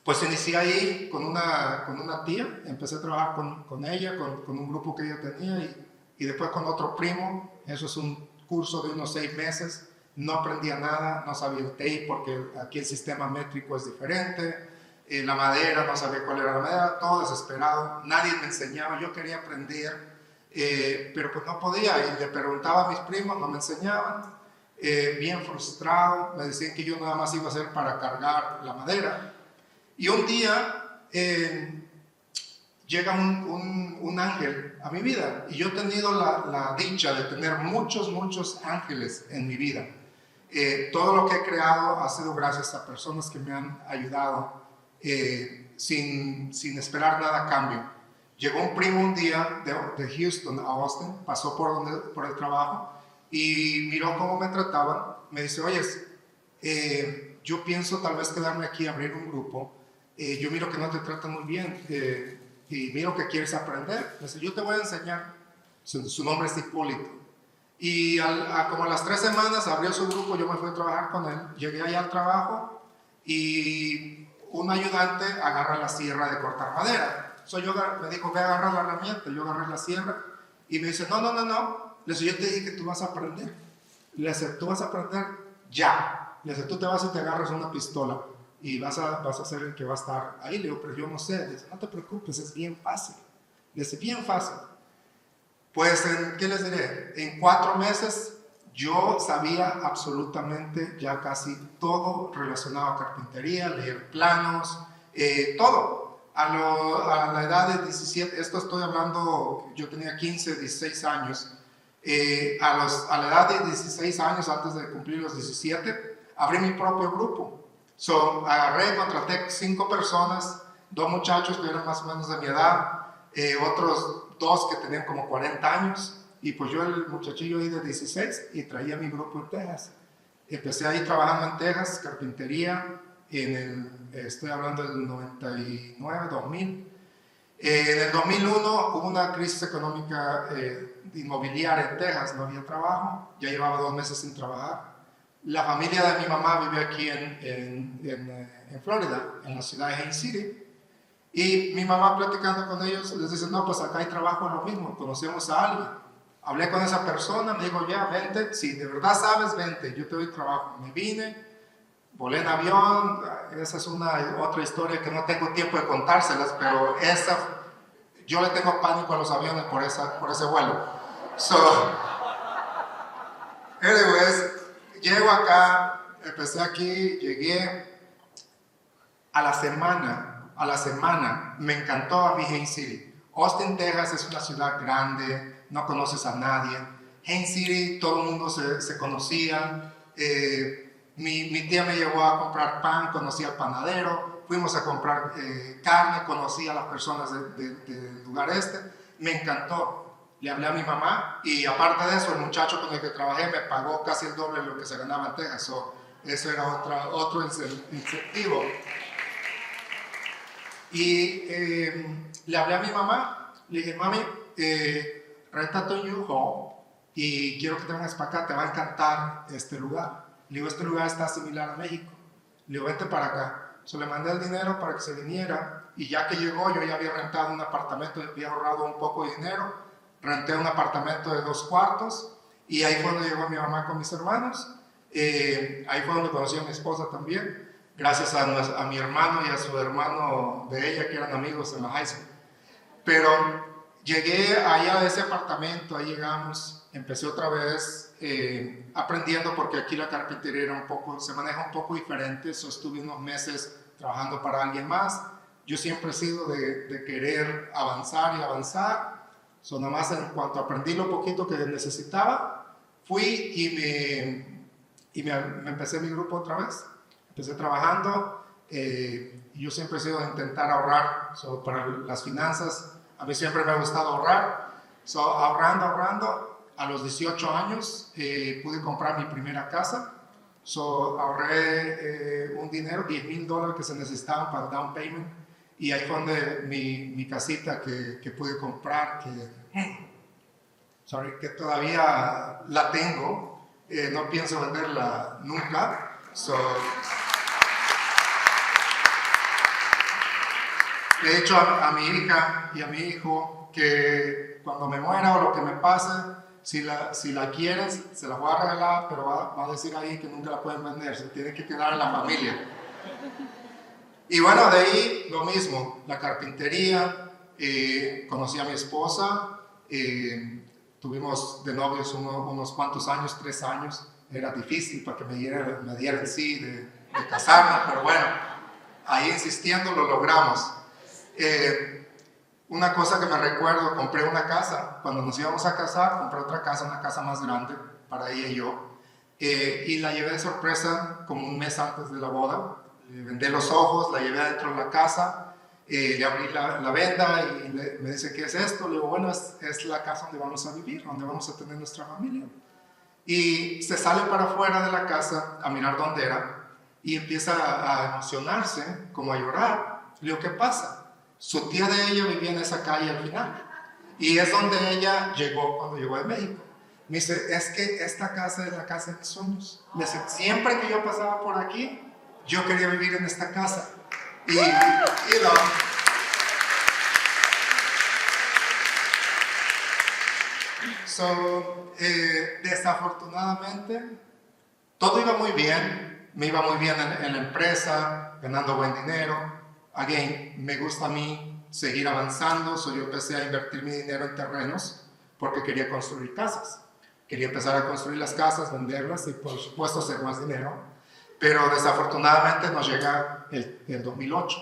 Pues inicié ahí con una tía, empecé a trabajar con ella, con un grupo que ella tenía, y después con otro primo. Eso es un curso de unos 6 meses. No aprendía nada, no sabía el tape porque aquí el sistema métrico es diferente, la madera, no sabía cuál era la madera, todo desesperado, nadie me enseñaba, yo quería aprender, pero pues no podía, y le preguntaba a mis primos, no me enseñaban, bien frustrado, me decían que yo nada más iba a hacer para cargar la madera. Y un día llega un ángel a mi vida, y yo he tenido la dicha de tener muchos ángeles en mi vida. Todo lo que he creado ha sido gracias a personas que me han ayudado sin esperar nada a cambio. Llegó un primo un día de Houston a Austin, pasó por el trabajo y miró cómo me trataban. Me dice, oye, yo pienso tal vez quedarme aquí a abrir un grupo. Yo miro que no te tratan muy bien y miro que quieres aprender. Me dice, yo te voy a enseñar. Su nombre es Hipólito. Y como a las 3 semanas abrió su grupo, yo me fui a trabajar con él. Llegué allá al trabajo y un ayudante agarra la sierra de cortar madera. Me dijo, ve a agarrar la herramienta. Yo agarré la sierra y me dice, no. Le dice, yo te dije que tú vas a aprender. Le dice, tú vas a aprender ya. Le dice, tú te vas y te agarras una pistola y vas a ser el que va a estar ahí. Le digo, pero yo no sé. Le dice, no te preocupes, es bien fácil. Le dice, bien fácil. Pues, ¿qué les diré? En 4 meses yo sabía absolutamente ya casi todo relacionado a carpintería, leer planos, todo. A la edad de 17, esto estoy hablando, yo tenía 15, 16 años. A la edad de 16 años, antes de cumplir los 17, abrí mi propio grupo. Contraté 5 personas, 2 muchachos que eran más o menos de mi edad, otros 2 que tenían como 40 años, y pues yo el muchachillo ahí de 16 y traía mi grupo en Texas. Empecé ahí trabajando en Texas, carpintería, estoy hablando del 99, 2000. En el 2001 hubo una crisis económica inmobiliaria en Texas, no había trabajo, ya llevaba 2 meses sin trabajar. La familia de mi mamá vive aquí en Florida, en la ciudad de Haines City. Y mi mamá platicando con ellos les dice, no, pues acá hay trabajo, lo mismo, conocemos a alguien. Hablé con esa persona, me dijo, ya, vente, si de verdad sabes, vente, yo te doy trabajo. Me vine, volé en avión, esa es otra historia que no tengo tiempo de contárselas, pero yo le tengo pánico a los aviones por ese vuelo. Anyways, llego acá, empecé aquí, llegué a la semana, me encantó a mí Haines City. Austin, Texas es una ciudad grande, no conoces a nadie. Haines City, todo el mundo se conocía. Mi tía me llevó a comprar pan, conocí al panadero, fuimos a comprar carne, conocí a las personas del lugar me encantó. Le hablé a mi mamá y aparte de eso, el muchacho con el que trabajé me pagó casi el doble de lo que se ganaba en Texas. Eso era otro incentivo. Y le hablé a mi mamá, le dije, mami, réntate un U-Haul y quiero que te vengas para acá, te va a encantar este lugar. Le digo, este lugar está similar a México. Le digo, vente para acá. Le mandé el dinero para que se viniera y ya que llegó yo ya había rentado un apartamento, había ahorrado un poco de dinero, renté un apartamento de 2 cuartos y ahí fue donde llegó mi mamá con mis hermanos. Ahí fue donde conocí a mi esposa también. Gracias a mi hermano y a su hermano de ella, que eran amigos en la high school. Pero llegué allá de ese apartamento, ahí llegamos, empecé otra vez aprendiendo porque aquí la carpintería se maneja un poco diferente. Estuve unos meses trabajando para alguien más. Yo siempre he sido de querer avanzar y avanzar. Nada más en cuanto aprendí lo poquito que necesitaba, fui y me empecé mi grupo otra vez. Empecé trabajando, yo siempre he sido de intentar ahorrar para las finanzas. A mí siempre me ha gustado ahorrar. Ahorrando, a los 18 años pude comprar mi primera casa. Ahorré un dinero, $10,000 que se necesitaban para el down payment. Y ahí fue donde mi casita que pude comprar, que todavía la tengo. No pienso venderla nunca. Le he dicho a mi hija y a mi hijo que cuando me muera o lo que me pase, si la quieres, se la voy a regalar, pero va a decir ahí que nunca la pueden vender, se tiene que quedar en la familia. Y bueno, de ahí lo mismo, la carpintería, conocí a mi esposa, tuvimos de novios unos cuantos años, 3 años, era difícil para que me dieran sí de casarnos, pero bueno, ahí insistiendo lo logramos. Una cosa que me recuerdo, compré una casa, cuando nos íbamos a casar, compré otra casa, una casa más grande para ella y yo, y la llevé de sorpresa como un mes antes de la boda. Le vendé los ojos, la llevé adentro de la casa, le abrí la venda y me dice, ¿qué es esto? Le digo, bueno, es la casa donde vamos a vivir, donde vamos a tener nuestra familia. Y se sale para afuera de la casa a mirar dónde era y empieza a emocionarse, como a llorar. Le digo, ¿qué pasa? Su tía de ella vivía en esa calle al final y es donde ella llegó cuando llegó de México. Me dice, es que esta casa es la casa de mis sueños. Me dice, siempre que yo pasaba por aquí, yo quería vivir en esta casa. Y no. Desafortunadamente, todo iba muy bien. Me iba muy bien en la empresa, ganando buen dinero. Again, me gusta a mí seguir avanzando. So yo empecé a invertir mi dinero en terrenos porque quería construir casas. Quería empezar a construir las casas, venderlas y por supuesto hacer más dinero. Pero desafortunadamente nos llega el 2008,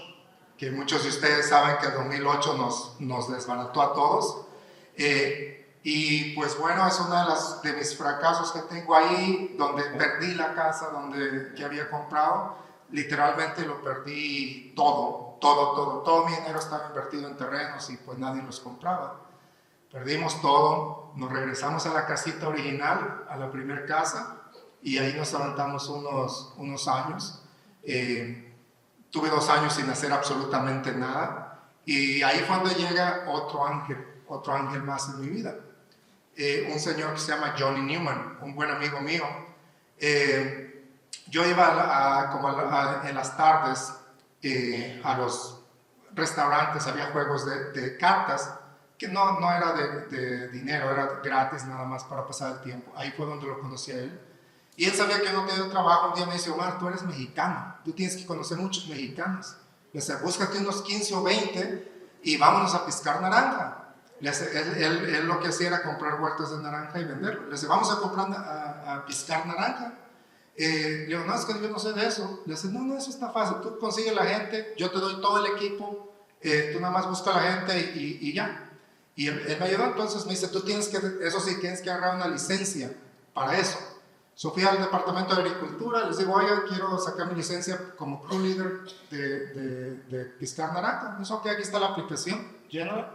que muchos de ustedes saben que el 2008 nos desbarató a todos. Y pues bueno, es uno de mis fracasos que tengo ahí, donde perdí la casa que había comprado. Literalmente lo perdí todo mi dinero estaba invertido en terrenos y pues nadie los compraba. Perdimos todo, nos regresamos a la casita original, a la primera casa, y ahí nos aguantamos unos años. Tuve 2 años sin hacer absolutamente nada, y ahí fue donde llega otro ángel más en mi vida. Un señor que se llama Johnny Newman, un buen amigo mío. Yo iba en las tardes a los restaurantes, había juegos de cartas, que no era de dinero, era gratis nada más para pasar el tiempo. Ahí fue donde lo conocí a él. Y él sabía que yo no tenía trabajo. Un día me dice, Omar, tú eres mexicano, tú tienes que conocer muchos mexicanos. Le dice, búscate unos 15 o 20 y vámonos a piscar naranja. Él lo que hacía era comprar huertas de naranja y venderlo. Le dice, vamos a piscar naranja. Le digo, no, es que yo no sé de eso. Le dice, no, eso está fácil. Tú consigues la gente, yo te doy todo el equipo, tú nada más busca a la gente y ya. Y él me ayudó. Entonces me dice, tienes que agarrar una licencia para eso. So fui al departamento de agricultura, les digo, oiga, quiero sacar mi licencia como crew leader de piscar naranja. Me dice, ok, aquí está la aplicación, llénala.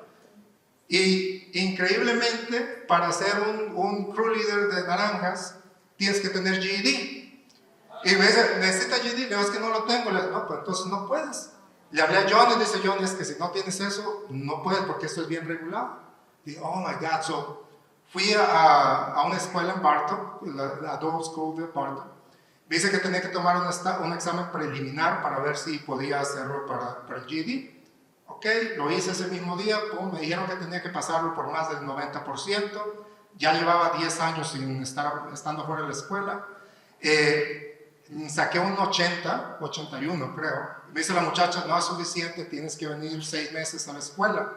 Y increíblemente, para ser un crew leader de naranjas, tienes que tener GED. Y me dice, ¿necesita GED? Le digo, es que no lo tengo. Le digo, no, pues entonces no puedes. Le hablé a John y dice, John, es que si no tienes eso, no puedes porque esto es bien regulado. Digo, oh my God. So, fui a una escuela en Bartow, la Adult School de Bartow. Me dice que tenía que tomar un examen preliminar para ver si podía hacerlo para el GED. Ok, lo hice ese mismo día, me dijeron que tenía que pasarlo por más del 90%. Ya llevaba 10 años estando fuera de la escuela. Saqué un 81 creo. Me dice la muchacha, no es suficiente, tienes que venir 6 meses a la escuela.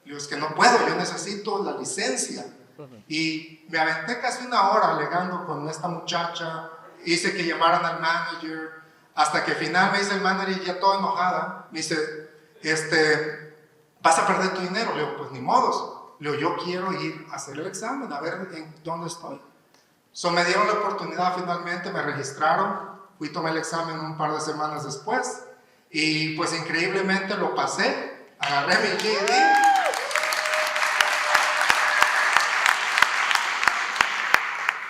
Le digo, es que no puedo, yo necesito la licencia. Y me aventé casi 1 hora alegando con esta muchacha, hice que llamaran al manager, hasta que al final me dice el manager, ya toda enojada, me dice, vas a perder tu dinero. Le digo, pues ni modos. Le digo, yo quiero ir a hacer el examen, a ver en dónde estoy. So me dieron la oportunidad finalmente, me registraron, tomé el examen un par de semanas después, y pues increíblemente lo pasé, agarré mi GED.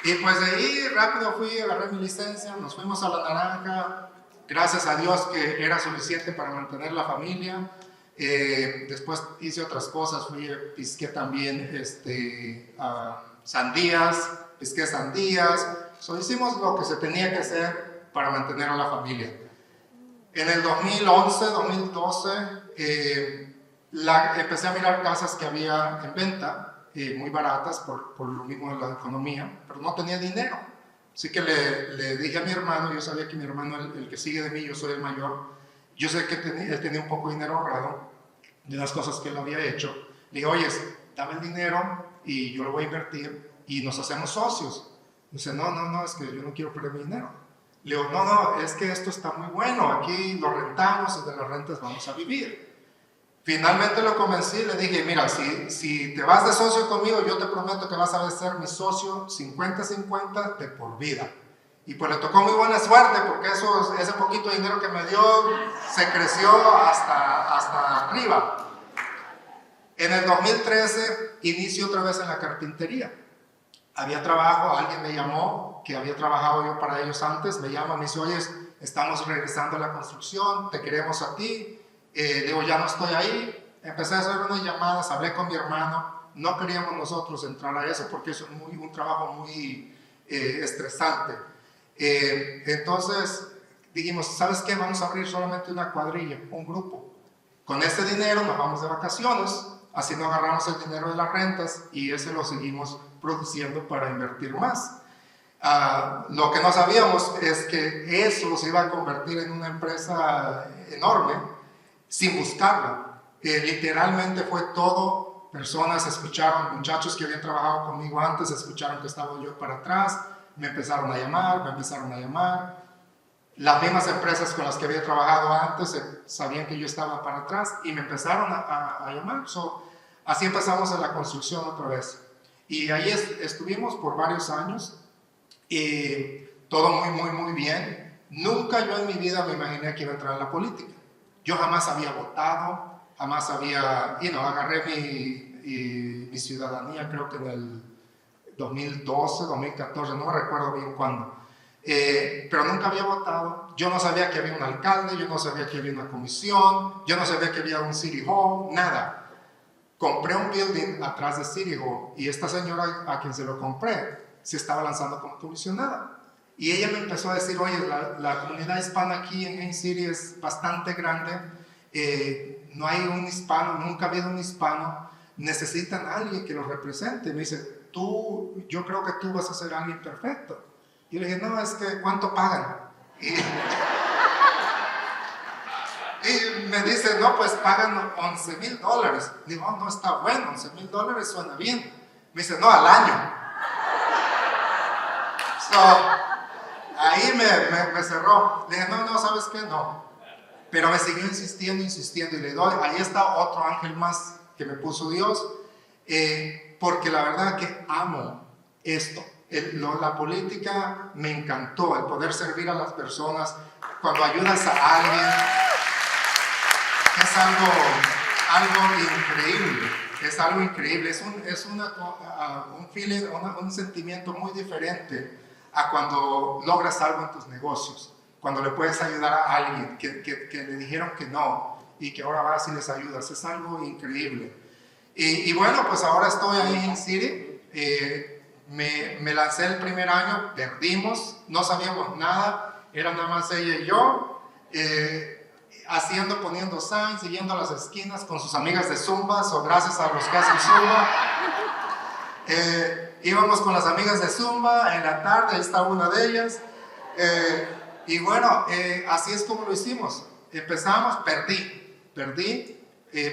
Y pues de ahí rápido agarré mi licencia, nos fuimos a la naranja, gracias a Dios que era suficiente para mantener la familia. Después hice otras cosas, pisqué también pisqué sandías. So, hicimos lo que se tenía que hacer para mantener a la familia. En el 2011, 2012, empecé a mirar casas que había en venta, muy baratas por lo mismo de la economía, pero no tenía dinero. Así que le dije a mi hermano, yo sabía que mi hermano, el que sigue de mí, yo soy el mayor, yo sé que él tenía un poco de dinero ahorrado de las cosas que él había hecho. Le dije, oye, dame el dinero y yo lo voy a invertir y nos hacemos socios. Dice, no, es que yo no quiero perder mi dinero. Le digo, no, es que esto está muy bueno, aquí lo rentamos y de las rentas vamos a vivir. Finalmente lo convencí, le dije, mira, si te vas de socio conmigo, yo te prometo que vas a ser mi socio 50-50 de por vida. Y pues le tocó muy buena suerte porque ese poquito de dinero que me dio se creció hasta arriba. En el 2013 inicio otra vez en la carpintería. Había trabajo, alguien me llamó, que había trabajado yo para ellos antes, me llama, me dice, oye, estamos regresando a la construcción, te queremos a ti. Digo, ya no estoy ahí. Empecé a hacer unas llamadas, hablé con mi hermano, no queríamos nosotros entrar a eso porque es un trabajo muy estresante. Entonces dijimos, ¿sabes qué? Vamos a abrir solamente una cuadrilla, un grupo. Con ese dinero nos vamos de vacaciones, así no agarramos el dinero de las rentas y ese lo seguimos produciendo para invertir más. Lo que no sabíamos es que eso se iba a convertir en una empresa enorme sin buscarla. Literalmente fue todo, personas escucharon, muchachos que habían trabajado conmigo antes, escucharon que estaba yo para atrás, me empezaron a llamar. Las mismas empresas con las que había trabajado antes sabían que yo estaba para atrás y me empezaron a llamar. Así empezamos en la construcción otra vez. Y ahí estuvimos por varios años. Todo muy bien. Nunca yo en mi vida me imaginé que iba a entrar en la política. Yo jamás había votado, jamás había, agarré mi ciudadanía creo que en el 2012, 2014, no recuerdo bien cuándo. Pero nunca había votado. Yo no sabía que había un alcalde, yo no sabía que había una comisión, yo no sabía que había un City Hall, nada. Compré un building atrás de City Hall y esta señora a quien se lo compré se estaba lanzando como comisionada. Y ella me empezó a decir, oye, la comunidad hispana aquí en Haines City es bastante grande, no hay un hispano, nunca ha habido un hispano, necesitan a alguien que los represente. Me dice, yo creo que tú vas a ser alguien perfecto. Y le dije, no, es que ¿cuánto pagan? Y me dice, no, pues pagan $11,000. Digo, oh, no está bueno, $11,000 suena bien. Me dice, no, al año. Ahí me cerró. Le dije, no, ¿sabes qué? No. Pero me siguió insistiendo y le doy. Ahí está otro ángel más que me puso Dios. Porque la verdad que amo esto. La política me encantó, el poder servir a las personas. Cuando ayudas a alguien, es algo increíble. Es algo increíble. Es un feeling, un sentimiento muy diferente a cuando logras algo en tus negocios, cuando le puedes ayudar a alguien que le dijeron que no y que ahora vas y les ayudas. Es algo increíble. Y bueno, pues ahora estoy ahí en City. Me lancé el primer año, perdimos, no sabíamos nada, era nada más ella y yo, poniendo signs, siguiendo las esquinas con sus amigas de Zumba, gracias a los que hacen Zumba. Íbamos con las amigas de Zumba en la tarde, ahí está una de ellas. Y bueno, así es como lo hicimos. Empezamos, perdí,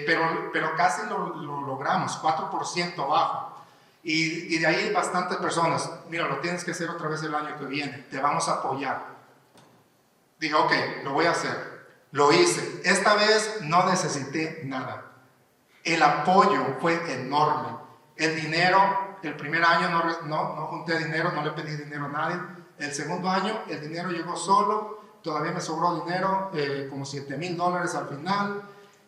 pero casi lo logramos, 4% abajo. Y de ahí bastantes personas, mira, lo tienes que hacer otra vez el año que viene, te vamos a apoyar. Dije, ok, lo voy a hacer. Lo hice. Esta vez no necesité nada. El apoyo fue enorme. El dinero, el primer año no junté dinero, no le pedí dinero a nadie. El segundo año el dinero llegó solo, todavía me sobró dinero, como $7,000 al final.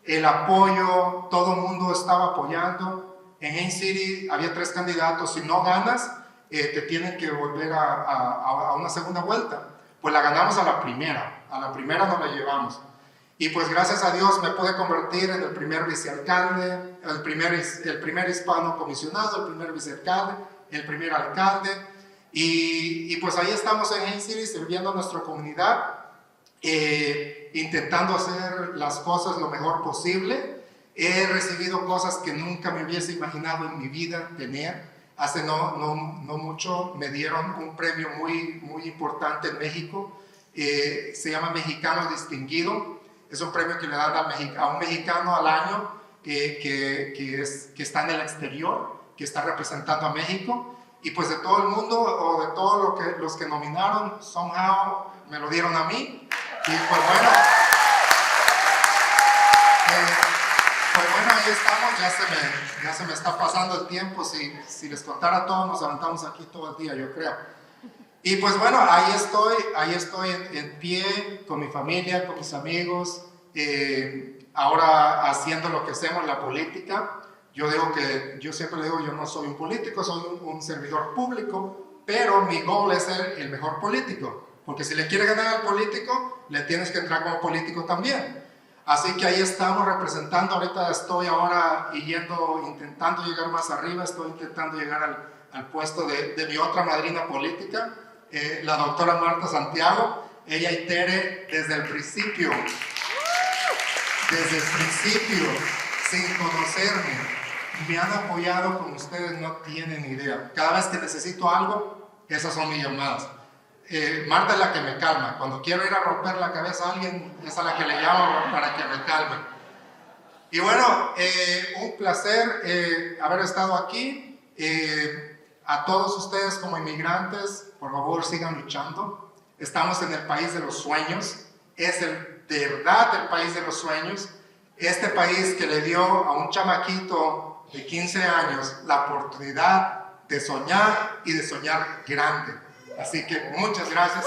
El apoyo, todo el mundo estaba apoyando. En Haines City había 3 candidatos. Si no ganas, te tienen que volver a una segunda vuelta. Pues la ganamos a la primera nos la llevamos. Y pues gracias a Dios me pude convertir en el primer vicealcalde, el primer hispano comisionado, el primer vicealcalde, el primer alcalde. Y pues ahí estamos en Haines City sirviendo a nuestra comunidad, intentando hacer las cosas lo mejor posible. He recibido cosas que nunca me hubiese imaginado en mi vida tener. Hace no mucho me dieron un premio muy importante en México. Se llama Mexicano Distinguido. Es un premio que le dan a un mexicano al año que está en el exterior, que está representando a México. Y pues de todo el mundo, o de todos los que nominaron, somehow me lo dieron a mí. Y pues bueno, ahí estamos. Ya se me está pasando el tiempo. Si les contara todo, nos levantamos aquí todo el día, yo creo. Y pues bueno, ahí estoy en pie con mi familia, con mis amigos, ahora haciendo lo que hacemos, la política. Yo siempre digo, yo no soy un político, soy un servidor público, pero mi goal es ser el mejor político, porque si le quieres ganar al político, le tienes que entrar como político también. Así que ahí estamos representando. Ahorita estoy ahora intentando llegar más arriba, estoy intentando llegar al puesto de mi otra madrina política, la doctora Marta Santiago. Ella y Tere desde el principio, sin conocerme, me han apoyado como ustedes no tienen idea. Cada vez que necesito algo, esas son mis llamadas. Marta es la que me calma. Cuando quiero ir a romper la cabeza a alguien, es a la que le llamo para que me calme. Y bueno, un placer haber estado aquí. A todos ustedes como inmigrantes, por favor sigan luchando. Estamos en el país de los sueños. Es de verdad el país de los sueños. Este país que le dio a un chamaquito de 15 años la oportunidad de soñar y de soñar grande. Así que muchas gracias.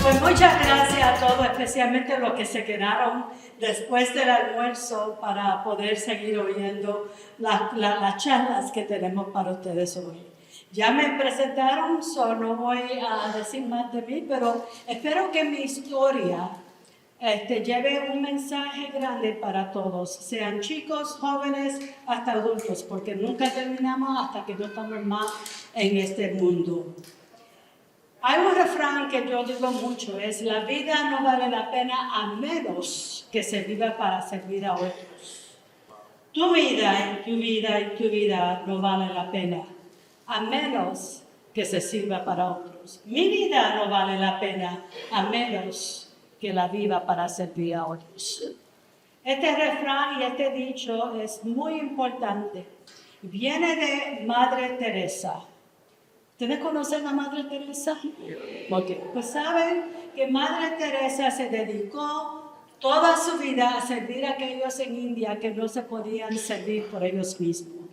Pues muchas gracias a todos, especialmente los que se quedaron después del almuerzo para poder seguir oyendo las charlas que tenemos para ustedes hoy. Ya me presentaron, no voy a decir más de mí, pero espero que mi historia lleve un mensaje grande para todos, sean chicos, jóvenes, hasta adultos, porque nunca terminamos hasta que no estamos más en este mundo. Hay un refrán que yo digo mucho, es la vida no vale la pena a menos que se viva para servir a otros. Tu vida no vale la pena a menos que se sirva para otros. Mi vida no vale la pena a menos que la viva para servir a otros. Este refrán y este dicho es muy importante. Viene de Madre Teresa. ¿Ustedes conocen a Madre Teresa? Okay. Pues saben que Madre Teresa se dedicó toda su vida a servir a aquellos en India que no se podían servir por ellos mismos.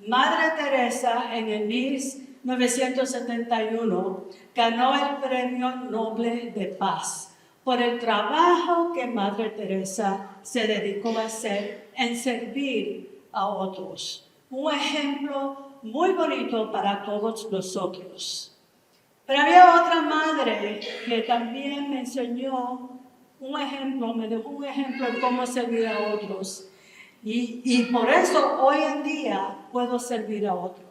Madre Teresa en el 1971 ganó el Premio Nobel de Paz por el trabajo que Madre Teresa se dedicó a hacer en servir a otros. Un ejemplo muy bonito para todos nosotros. Pero había otra madre que también me enseñó un ejemplo, me dejó un ejemplo de cómo servir a otros. Y por eso hoy en día puedo servir a otros.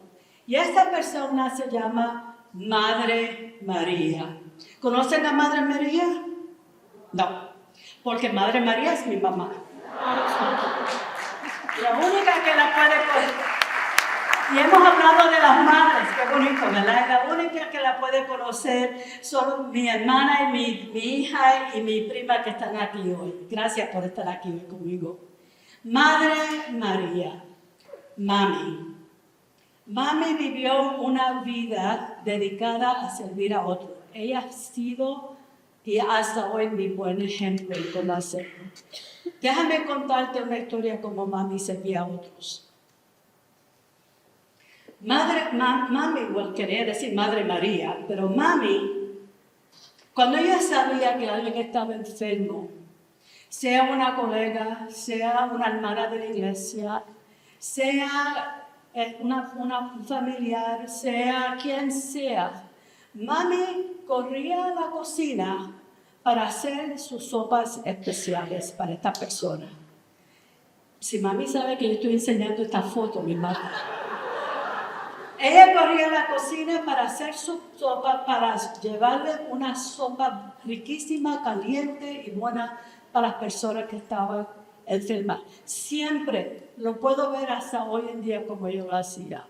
Y esta persona se llama Madre María. ¿Conocen a Madre María? No, porque Madre María es mi mamá. La única que la puede conocer. Y hemos hablado de las madres, qué bonito, ¿verdad? La única que la puede conocer son mi hermana y mi hija y mi prima que están aquí hoy. Gracias por estar aquí hoy conmigo. Madre María, Mami. Mami vivió una vida dedicada a servir a otros. Ella ha sido y hasta hoy mi buen ejemplo en cómo hacerlo. Déjame contarte una historia como Mami servía a otros. Mami, bueno, quería decir Madre María, pero Mami, cuando ella sabía que alguien estaba enfermo, sea una colega, sea una hermana de la iglesia, sea una familiar, sea quien sea, Mami corría a la cocina para hacer sus sopas especiales para esta persona. Si Mami sabe que yo estoy enseñando esta foto, mi madre. Ella corría a la cocina para hacer su sopa, para llevarle una sopa riquísima, caliente y buena para las personas que estaban enfermas. Siempre lo puedo ver hasta hoy en día como yo lo hacía.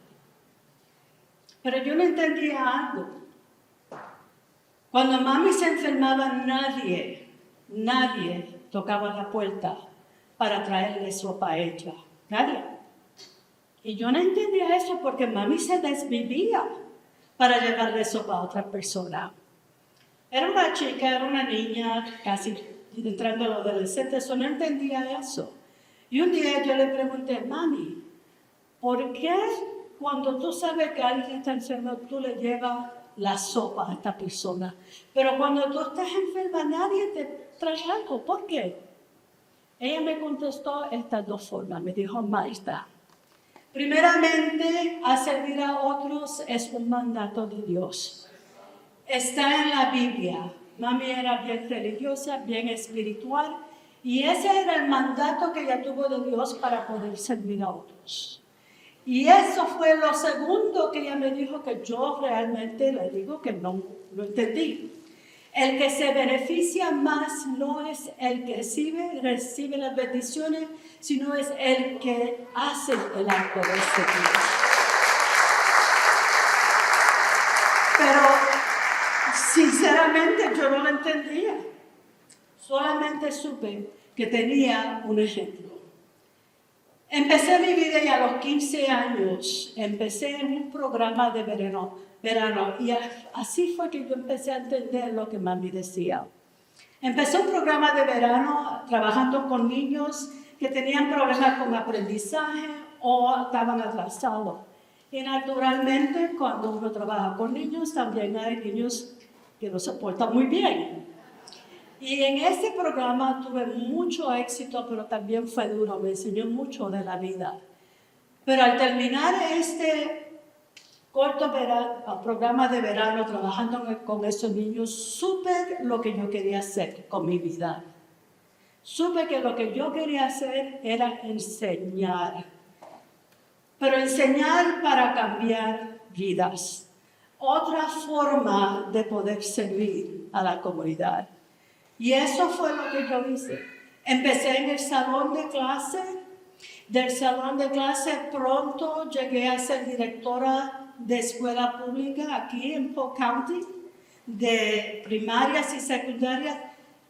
Pero yo no entendía algo. Cuando Mami se enfermaba, nadie tocaba la puerta para traerle sopa a ella. Nadie. Y yo no entendía eso porque Mami se desvivía para llevarle sopa a otra persona. Era una chica, era una niña, casi entrando a la adolescencia, no entendía eso. Y un día yo le pregunté, Mami, ¿por qué cuando tú sabes que alguien está enfermo, tú le llevas la sopa a esta persona? Pero cuando tú estás enferma, nadie te trae algo. ¿Por qué? Ella me contestó estas dos formas. Me dijo, maestra, primeramente, a servir a otros es un mandato de Dios. está en la Biblia. Mami era bien religiosa, bien espiritual, y ese era el mandato que ella tuvo de Dios para poder servir a otros. Y eso fue lo segundo que ella me dijo, que yo realmente le digo que no lo entendí. El que se beneficia más no es el que recibe las bendiciones, sino es el que hace el acto de servir. Pero sinceramente yo no lo entendía. Solamente supe que tenía un ejemplo. Empecé mi vida y a los 15 años empecé en un programa de verano y así fue que yo empecé a entender lo que mami decía. Empecé un programa de verano trabajando con niños que tenían problemas con aprendizaje o estaban atrasados. Y naturalmente cuando uno trabaja con niños también hay niños que no se portan muy bien. Y en este programa tuve mucho éxito, pero también fue duro, me enseñó mucho de la vida. Pero al terminar este corto programa de verano trabajando con esos niños, supe lo que yo quería hacer con mi vida. Supe que lo que yo quería hacer era enseñar. Pero enseñar para cambiar vidas. Otra forma de poder servir a la comunidad. Y eso fue lo que yo hice. Empecé en el salón de clase. Del salón de clase pronto llegué a ser directora de escuela pública aquí en Polk County, de primarias y secundarias,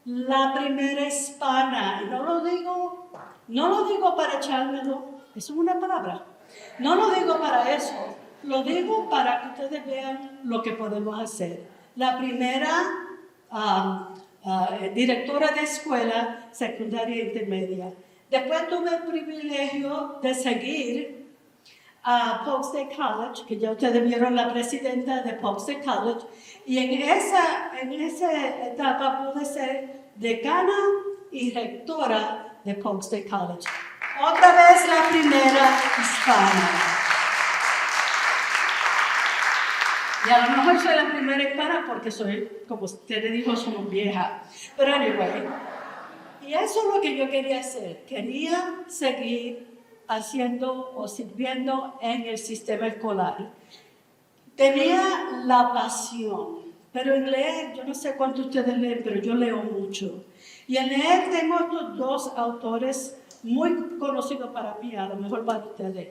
la primera hispana. Y no lo digo para echármelo, eso es una palabra. No lo digo para eso, lo digo para que ustedes vean lo que podemos hacer. La primera directora de escuela secundaria e intermedia. Después tuve el privilegio de seguir a Polk State College, que ya ustedes vieron la presidenta de Polk State College, y en esa etapa pude ser decana y rectora de Polk State College. Otra vez la primera hispana. Y a lo mejor soy la primera hispana porque soy, como ustedes dijo, somos viejas. Pero anyway, y eso es lo que yo quería hacer. Quería seguir haciendo o sirviendo en el sistema escolar. Tenía la pasión, pero en leer, yo no sé cuánto ustedes leen, pero yo leo mucho. Y en leer tengo estos dos autores muy conocidos para mí, a lo mejor para ustedes.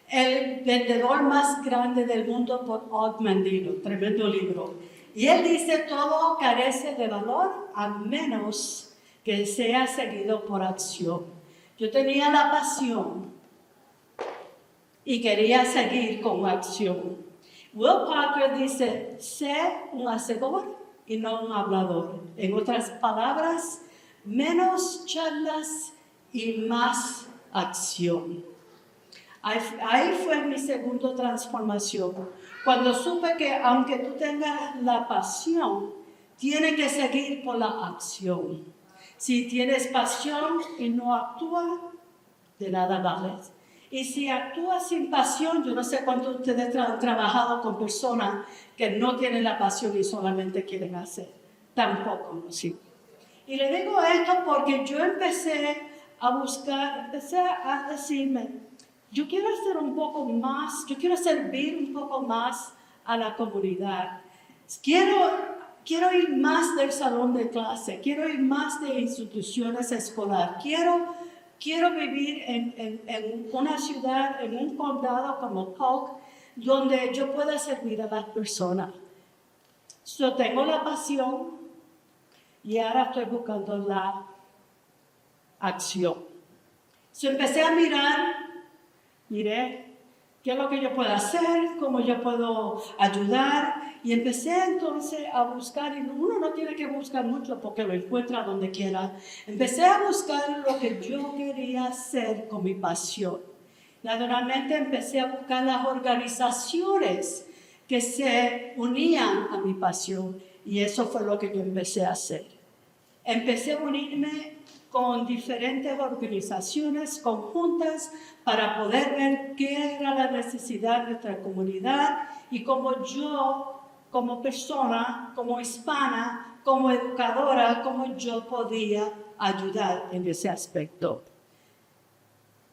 El vendedor más grande del mundo por Og Mandino, tremendo libro. Y él dice, todo carece de valor a menos que sea seguido por acción. Yo tenía la pasión y quería seguir con acción. Will Parker dice, sé un hacedor y no un hablador. En otras palabras, menos charlas y más acción. Ahí fue mi segunda transformación. Cuando supe que aunque tú tengas la pasión, tienes que seguir por la acción. Si tienes pasión y no actúas, de nada vales. Y si actúas sin pasión, yo no sé cuántos de ustedes han trabajado con personas que no tienen la pasión y solamente quieren hacer. Tampoco, sí. Y le digo esto porque yo empecé a decirme, yo quiero hacer un poco más, yo quiero servir un poco más a la comunidad. Quiero ir más del salón de clase, quiero ir más de instituciones escolares, quiero vivir en una ciudad, en un condado como Polk, donde yo pueda servir a las personas. Yo tengo la pasión y ahora estoy buscando la acción. Empecé a miré qué es lo que yo puedo hacer, cómo yo puedo ayudar. Y empecé entonces a buscar, y uno no tiene que buscar mucho porque lo encuentra donde quiera. Empecé a buscar lo que yo quería hacer con mi pasión. Naturalmente empecé a buscar las organizaciones que se unían a mi pasión. Y eso fue lo que yo empecé a hacer. Empecé a unirme con diferentes organizaciones conjuntas para poder ver qué era la necesidad de nuestra comunidad y cómo yo, como persona, como hispana, como educadora, cómo yo podía ayudar en ese aspecto.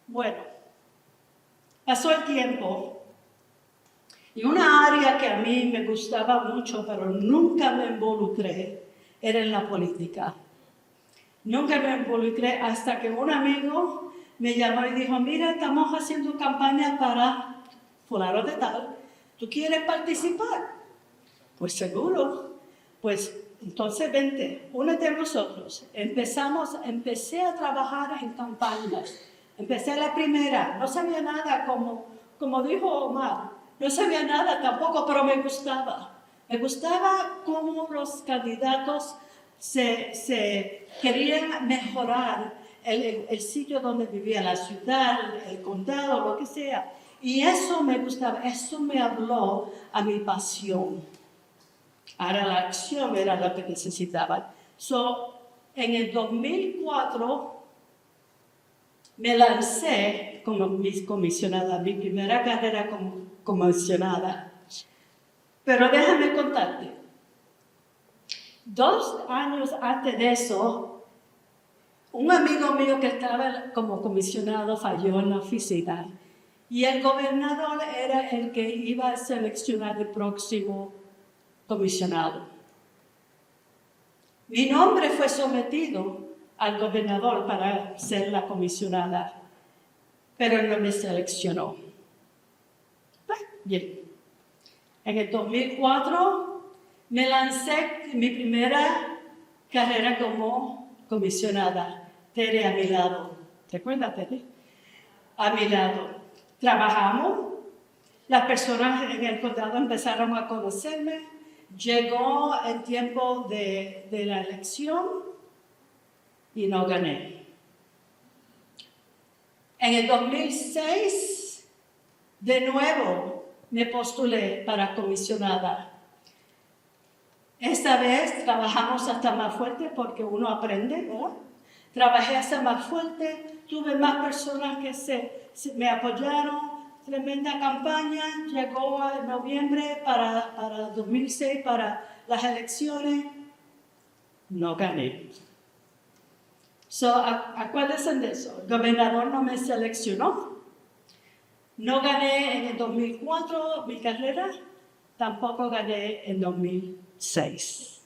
Bueno, pasó el tiempo y una área que a mí me gustaba mucho, pero nunca me involucré, era en la política. Nunca me involucré hasta que un amigo me llamó y dijo, mira, estamos haciendo campaña para fulano de tal, ¿tú quieres participar? Pues seguro, pues entonces vente, únete a nosotros. Empecé a trabajar en campañas, empecé la primera, no sabía nada, como dijo Omar, no sabía nada tampoco, pero me gustaba. Me gustaba cómo los candidatos se querían mejorar el sitio donde vivía, la ciudad, el condado, lo que sea. Y eso me gustaba, eso me habló a mi pasión. Ahora la acción era lo que necesitaban. En el 2004 me lancé como comisionada, mi primera carrera como comisionada. Pero déjame contarte, 2 años antes de eso, un amigo mío que estaba como comisionado falló en la oficina y el gobernador era el que iba a seleccionar el próximo comisionado. Mi nombre fue sometido al gobernador para ser la comisionada, pero él no me seleccionó. Bien. En el 2004 me lancé mi primera carrera como comisionada. Tere a mi lado. ¿Te acuerdas, Tere? A mi lado. Trabajamos. Las personas en el condado empezaron a conocerme. Llegó el tiempo de la elección y no gané. En el 2006, de nuevo, me postulé para comisionada. Esta vez trabajamos hasta más fuerte porque uno aprende, ¿verdad? Trabajé hasta más fuerte, tuve más personas que me apoyaron. Tremenda campaña, llegó en noviembre para 2006, para las elecciones, no gané. Acuérdense de eso, el gobernador no me seleccionó, no gané en el 2004 mi carrera, tampoco gané en 2006.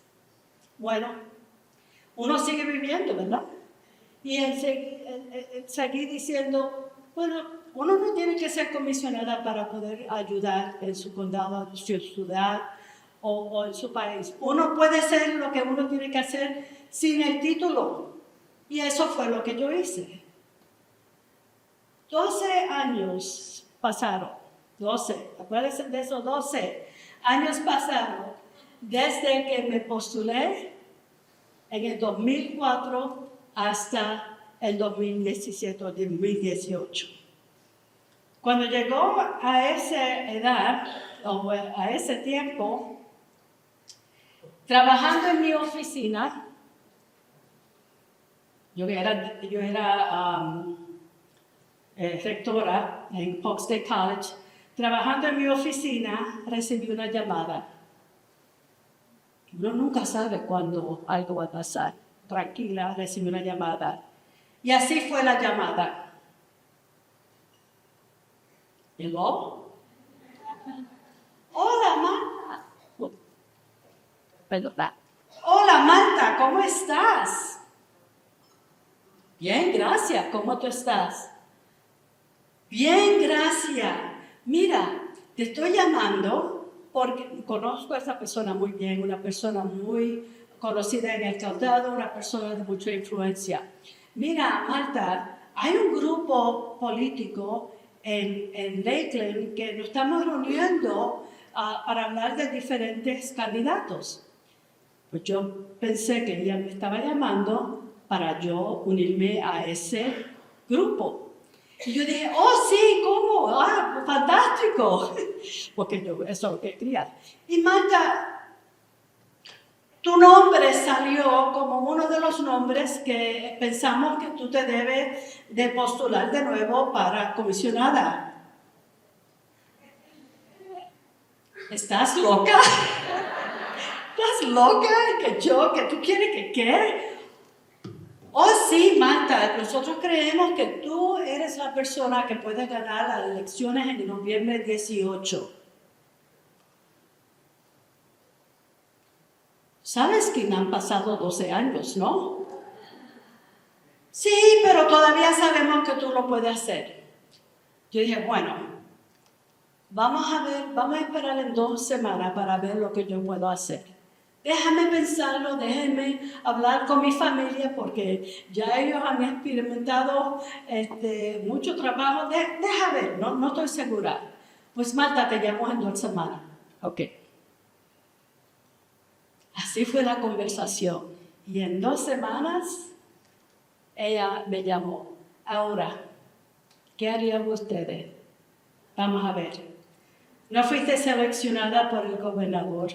Bueno, uno sigue viviendo, ¿verdad? Y seguí diciendo, bueno, uno no tiene que ser comisionada para poder ayudar en su condado, en su ciudad o en su país. Uno puede hacer lo que uno tiene que hacer sin el título. Y eso fue lo que yo hice. 12 años pasaron. 12. Acuérdense de esos 12 años pasaron desde que me postulé en el 2004 hasta el 2017 o 2018. Cuando llegó a esa edad, o a ese tiempo, trabajando en mi oficina, yo era rectora en Polk State College, trabajando en mi oficina, recibí una llamada. Uno nunca sabe cuándo algo va a pasar. Tranquila, recibí una llamada. Y así fue la llamada. ¿Llegó? Hola, Marta. Perdona. Hola, Marta, ¿cómo estás? Bien, gracias. ¿Cómo tú estás? Bien, gracias. Mira, te estoy llamando porque conozco a esa persona muy bien, una persona muy conocida en el condado, una persona de mucha influencia. Mira, Marta, hay un grupo político en Lakeland que nos estamos reuniendo para hablar de diferentes candidatos. Pues yo pensé que ella me estaba llamando para yo unirme a ese grupo. Y yo dije, oh sí, ¿cómo? Ah, fantástico. Porque yo eso es lo que quería. Y Marta, tu nombre salió como uno de los nombres que pensamos que tú te debes de postular de nuevo para comisionada. ¿Estás loca? ¿Estás loca? ¿Que tú quieres que qué? Oh, sí, Marta, nosotros creemos que tú eres la persona que puede ganar las elecciones en noviembre 18. Sabes que me han pasado 12 años, ¿no? Sí, pero todavía sabemos que tú lo puedes hacer. Yo dije, bueno, vamos a esperar en 2 semanas para ver lo que yo puedo hacer. Déjame pensarlo, déjame hablar con mi familia porque ya ellos han experimentado mucho trabajo. Deja ver, no estoy segura. Pues Marta, te llamo en 2 semanas. Ok. Así fue la conversación. Y en 2 semanas, ella me llamó. Ahora, ¿qué harían ustedes? Vamos a ver. No fuiste seleccionada por el gobernador.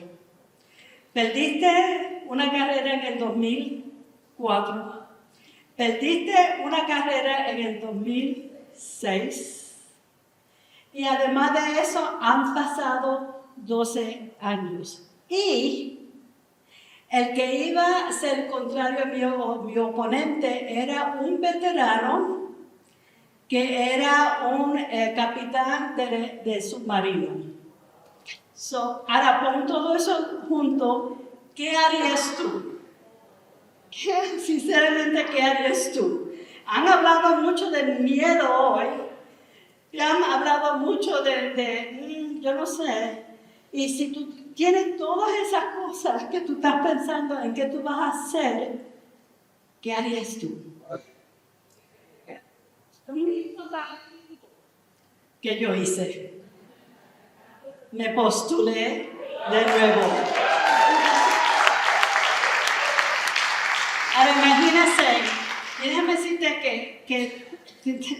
Perdiste una carrera en el 2004. Perdiste una carrera en el 2006. Y además de eso, han pasado 12 años. Y el que iba a ser contrario a mi oponente era un veterano que era un capitán de submarino. Ahora pon todo eso junto, ¿qué harías tú? Sinceramente, ¿qué harías tú? Han hablado mucho del miedo hoy, y han hablado mucho yo no sé, y si tú tienes todas esas cosas que tú estás pensando en qué tú vas a hacer, ¿qué harías tú? ¿Qué yo hice? Me postulé de nuevo. Ahora imagínense, déjame decirte que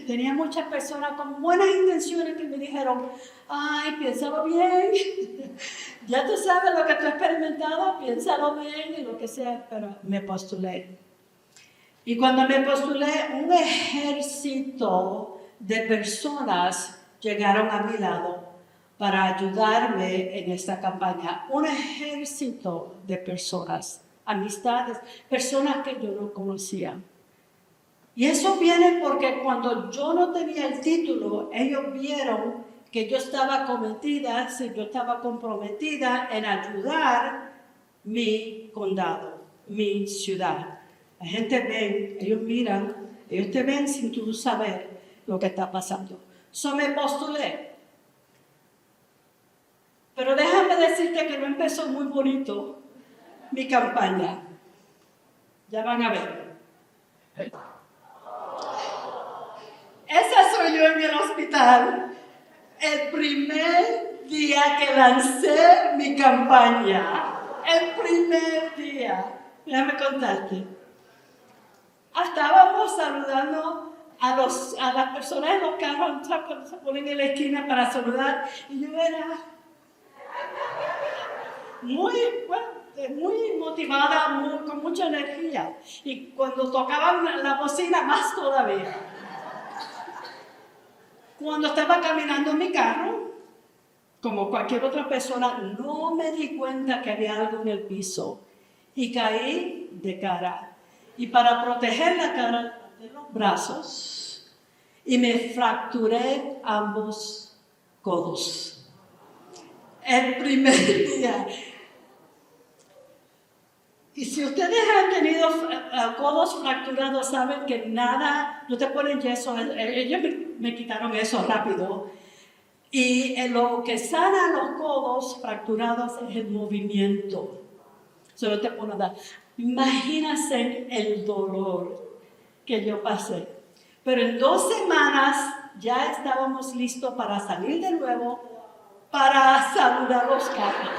tenía muchas personas con buenas intenciones que me dijeron, ay, piénsalo bien, ya tú sabes lo que tú has experimentado, piénsalo bien y lo que sea, pero me postulé. Y cuando me postulé, un ejército de personas llegaron a mi lado para ayudarme en esta campaña. Un ejército de personas, amistades, personas que yo no conocía. Y eso viene porque cuando yo no tenía el título, ellos vieron que yo estaba comprometida en ayudar mi condado, mi ciudad. La gente ve, ellos miran, ellos te ven sin tú saber lo que está pasando. Me postulé. Pero déjame decirte que no empezó muy bonito mi campaña. Ya van a ver. Esa soy yo en el hospital. El primer día que lancé mi campaña. El primer día. Déjame contarte. Estábamos saludando a las personas en los carros, se ponen en la esquina para saludar. Y yo era muy motivada, con mucha energía. Y cuando tocaban la bocina, más todavía. Cuando estaba caminando en mi carro, como cualquier otra persona, no me di cuenta que había algo en el piso. Y caí de cara. Y para proteger la cara de los brazos, y me fracturé ambos codos. El primer día. Y si ustedes han tenido codos fracturados, saben que nada, no te ponen yeso. Ellos me quitaron eso rápido. Y lo que sana los codos fracturados es el movimiento. Solo te ponen nada. Imagínense el dolor que yo pasé. Pero en 2 semanas ya estábamos listos para salir de nuevo, para saludar los carros.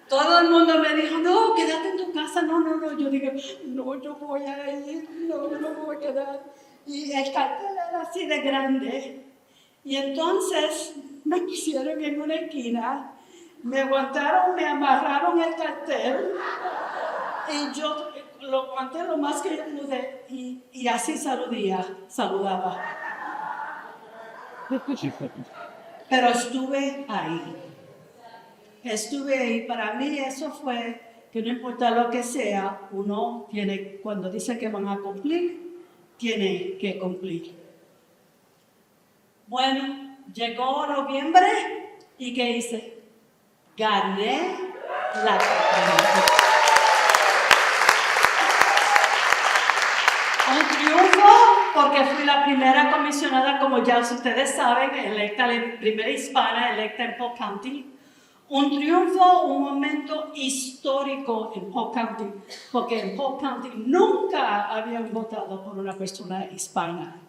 Todo el mundo me dijo, no, quédate en tu casa. No. Yo dije, no, yo voy a ir, no me voy a quedar. Y el cartel era así de grande. Y entonces me pusieron en una esquina, me aguantaron, me amarraron el cartel. Y yo lo aguanté lo más que yo pude y así saludaba. Pero estuve ahí. estuve ahí. Para mí eso fue que no importa lo que sea, uno tiene, cuando dice que van a cumplir, tiene que cumplir. Bueno, llegó noviembre y ¿qué hice? Gané la conferencia. Un triunfo porque fui la primera comisionada, como ya ustedes saben, electa, la primera hispana electa en Polk County. Un triunfo, un momento histórico en Polk County, porque en Polk County nunca habían votado por una persona hispana.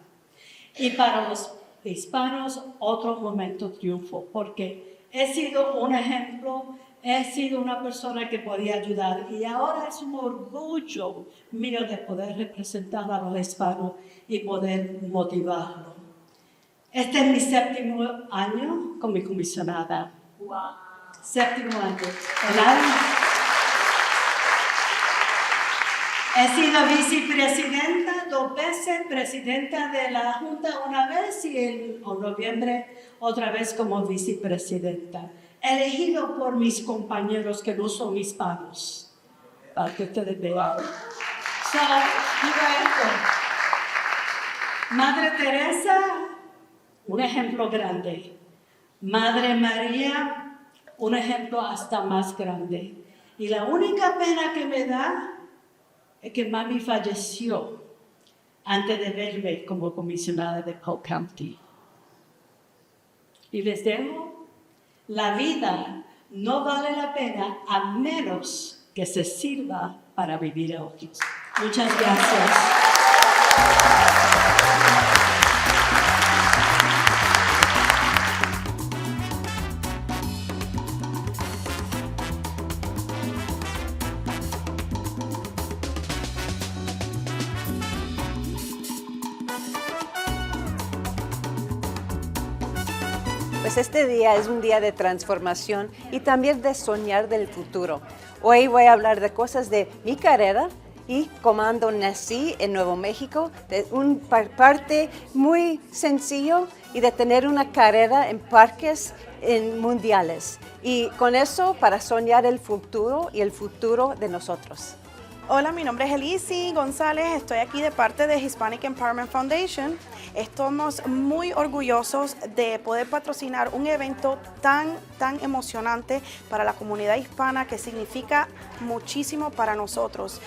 Y para los hispanos, otro momento triunfo, porque he sido un ejemplo, he sido una persona que podía ayudar y ahora es un orgullo mío de poder representar a los hispanos y poder motivarlos. Este es mi 7º año con mi comisionada. Wow. 7º año. He sido vicepresidenta 2 veces, presidenta de la Junta una vez y en noviembre otra vez como vicepresidenta. Elegido por mis compañeros que no son hispanos, para que ustedes vean. Madre Teresa, un ejemplo grande. Madre María, un ejemplo hasta más grande. Y la única pena que me da es que mami falleció antes de verme como comisionada de Polk County. Y les dejo, la vida no vale la pena a menos que se sirva para vivir a otros. Muchas gracias. Pues este día es un día de transformación y también de soñar del futuro. Hoy voy a hablar de cosas de mi carrera y cuando nací en Nuevo México, de un parte muy sencillo y de tener una carrera en parques mundiales. Y con eso para soñar el futuro y el futuro de nosotros. Hola, mi nombre es Elisi González, estoy aquí de parte de Hispanic Empowerment Foundation. Estamos muy orgullosos de poder patrocinar un evento tan emocionante para la comunidad hispana que significa muchísimo para nosotros.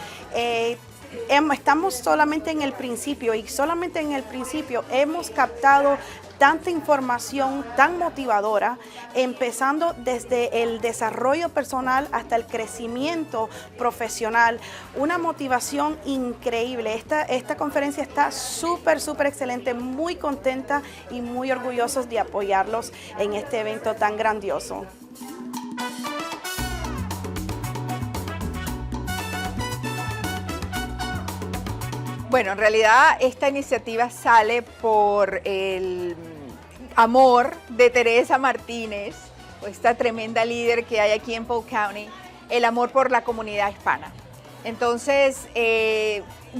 Estamos solamente en el principio y solamente en el principio hemos captado tanta información tan motivadora, empezando desde el desarrollo personal hasta el crecimiento profesional. Una motivación increíble. Esta conferencia está súper excelente, muy contenta y muy orgullosos de apoyarlos en este evento tan grandioso. Bueno, en realidad esta iniciativa sale por el amor de Teresa Martínez, esta tremenda líder que hay aquí en Polk County, el amor por la comunidad hispana. Entonces,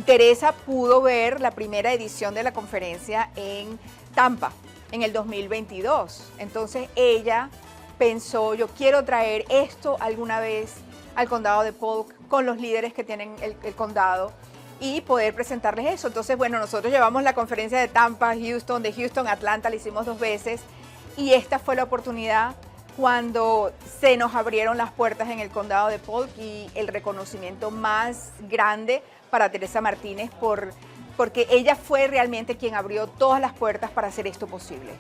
Teresa pudo ver la primera edición de la conferencia en Tampa, en el 2022. Entonces, ella pensó, yo quiero traer esto alguna vez al condado de Polk con los líderes que tienen el condado y poder presentarles eso. Entonces, bueno, nosotros llevamos la conferencia de Tampa, Houston, de Houston a Atlanta, la hicimos 2 veces y esta fue la oportunidad cuando se nos abrieron las puertas en el condado de Polk y el reconocimiento más grande para Teresa Martínez porque ella fue realmente quien abrió todas las puertas para hacer esto posible.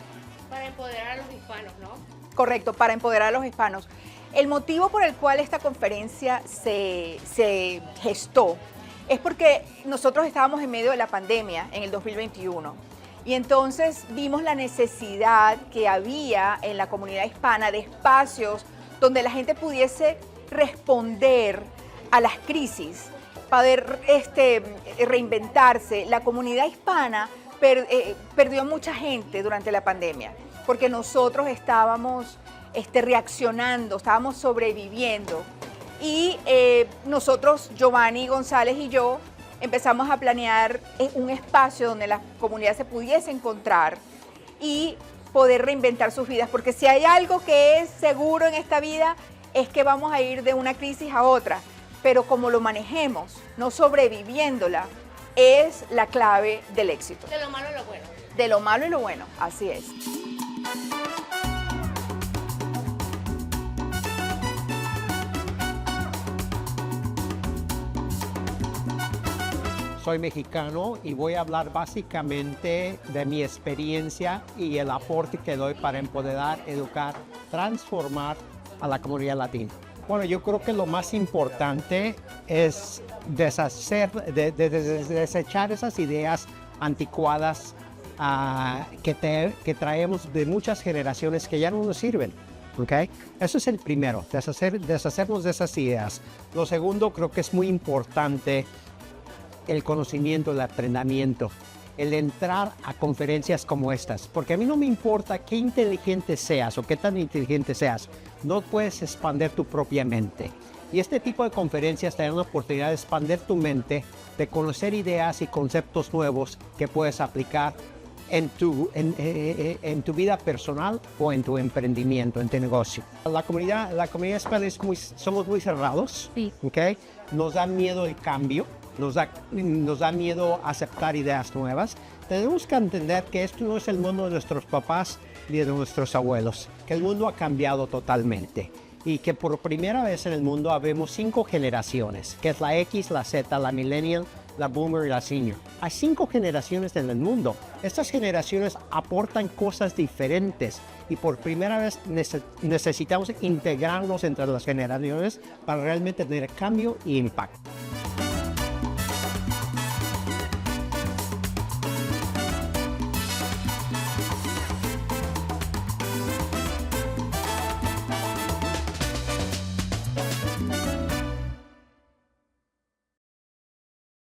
Para empoderar a los hispanos, ¿no? Correcto, para empoderar a los hispanos. El motivo por el cual esta conferencia se gestó es porque nosotros estábamos en medio de la pandemia en el 2021 y entonces vimos la necesidad que había en la comunidad hispana de espacios donde la gente pudiese responder a las crisis, poder reinventarse. La comunidad hispana perdió mucha gente durante la pandemia porque nosotros estábamos reaccionando, estábamos sobreviviendo. Y nosotros, Giovanni González y yo, empezamos a planear un espacio donde la comunidad se pudiese encontrar y poder reinventar sus vidas. Porque si hay algo que es seguro en esta vida, es que vamos a ir de una crisis a otra, pero como lo manejemos, no sobreviviéndola, es la clave del éxito. De lo malo a lo bueno. De lo malo y lo bueno, así es. Soy mexicano y voy a hablar básicamente de mi experiencia y el aporte que doy para empoderar, educar, transformar a la comunidad latina. Bueno, yo creo que lo más importante es desechar esas ideas anticuadas que traemos de muchas generaciones que ya no nos sirven. ¿Okay? Eso es el primero, deshacernos de esas ideas. Lo segundo, creo que es muy importante el conocimiento, el aprendimiento, el entrar a conferencias como estas, porque a mí no me importa qué inteligente seas o qué tan inteligente seas, no puedes expandir tu propia mente. Y este tipo de conferencias te dan la oportunidad de expandir tu mente, de conocer ideas y conceptos nuevos que puedes aplicar en tu vida personal o en tu emprendimiento, en tu negocio. La comunidad hispana somos muy cerrados, sí. ¿Okay? Nos da miedo el cambio. Nos da miedo aceptar ideas nuevas. Tenemos que entender que esto no es el mundo de nuestros papás ni de nuestros abuelos, que el mundo ha cambiado totalmente y que por primera vez en el mundo habemos 5 generaciones, que es la X, la Z, la Millennial, la Boomer y la Senior. Hay 5 generaciones en el mundo. Estas generaciones aportan cosas diferentes y por primera vez necesitamos integrarnos entre las generaciones para realmente tener cambio y impacto.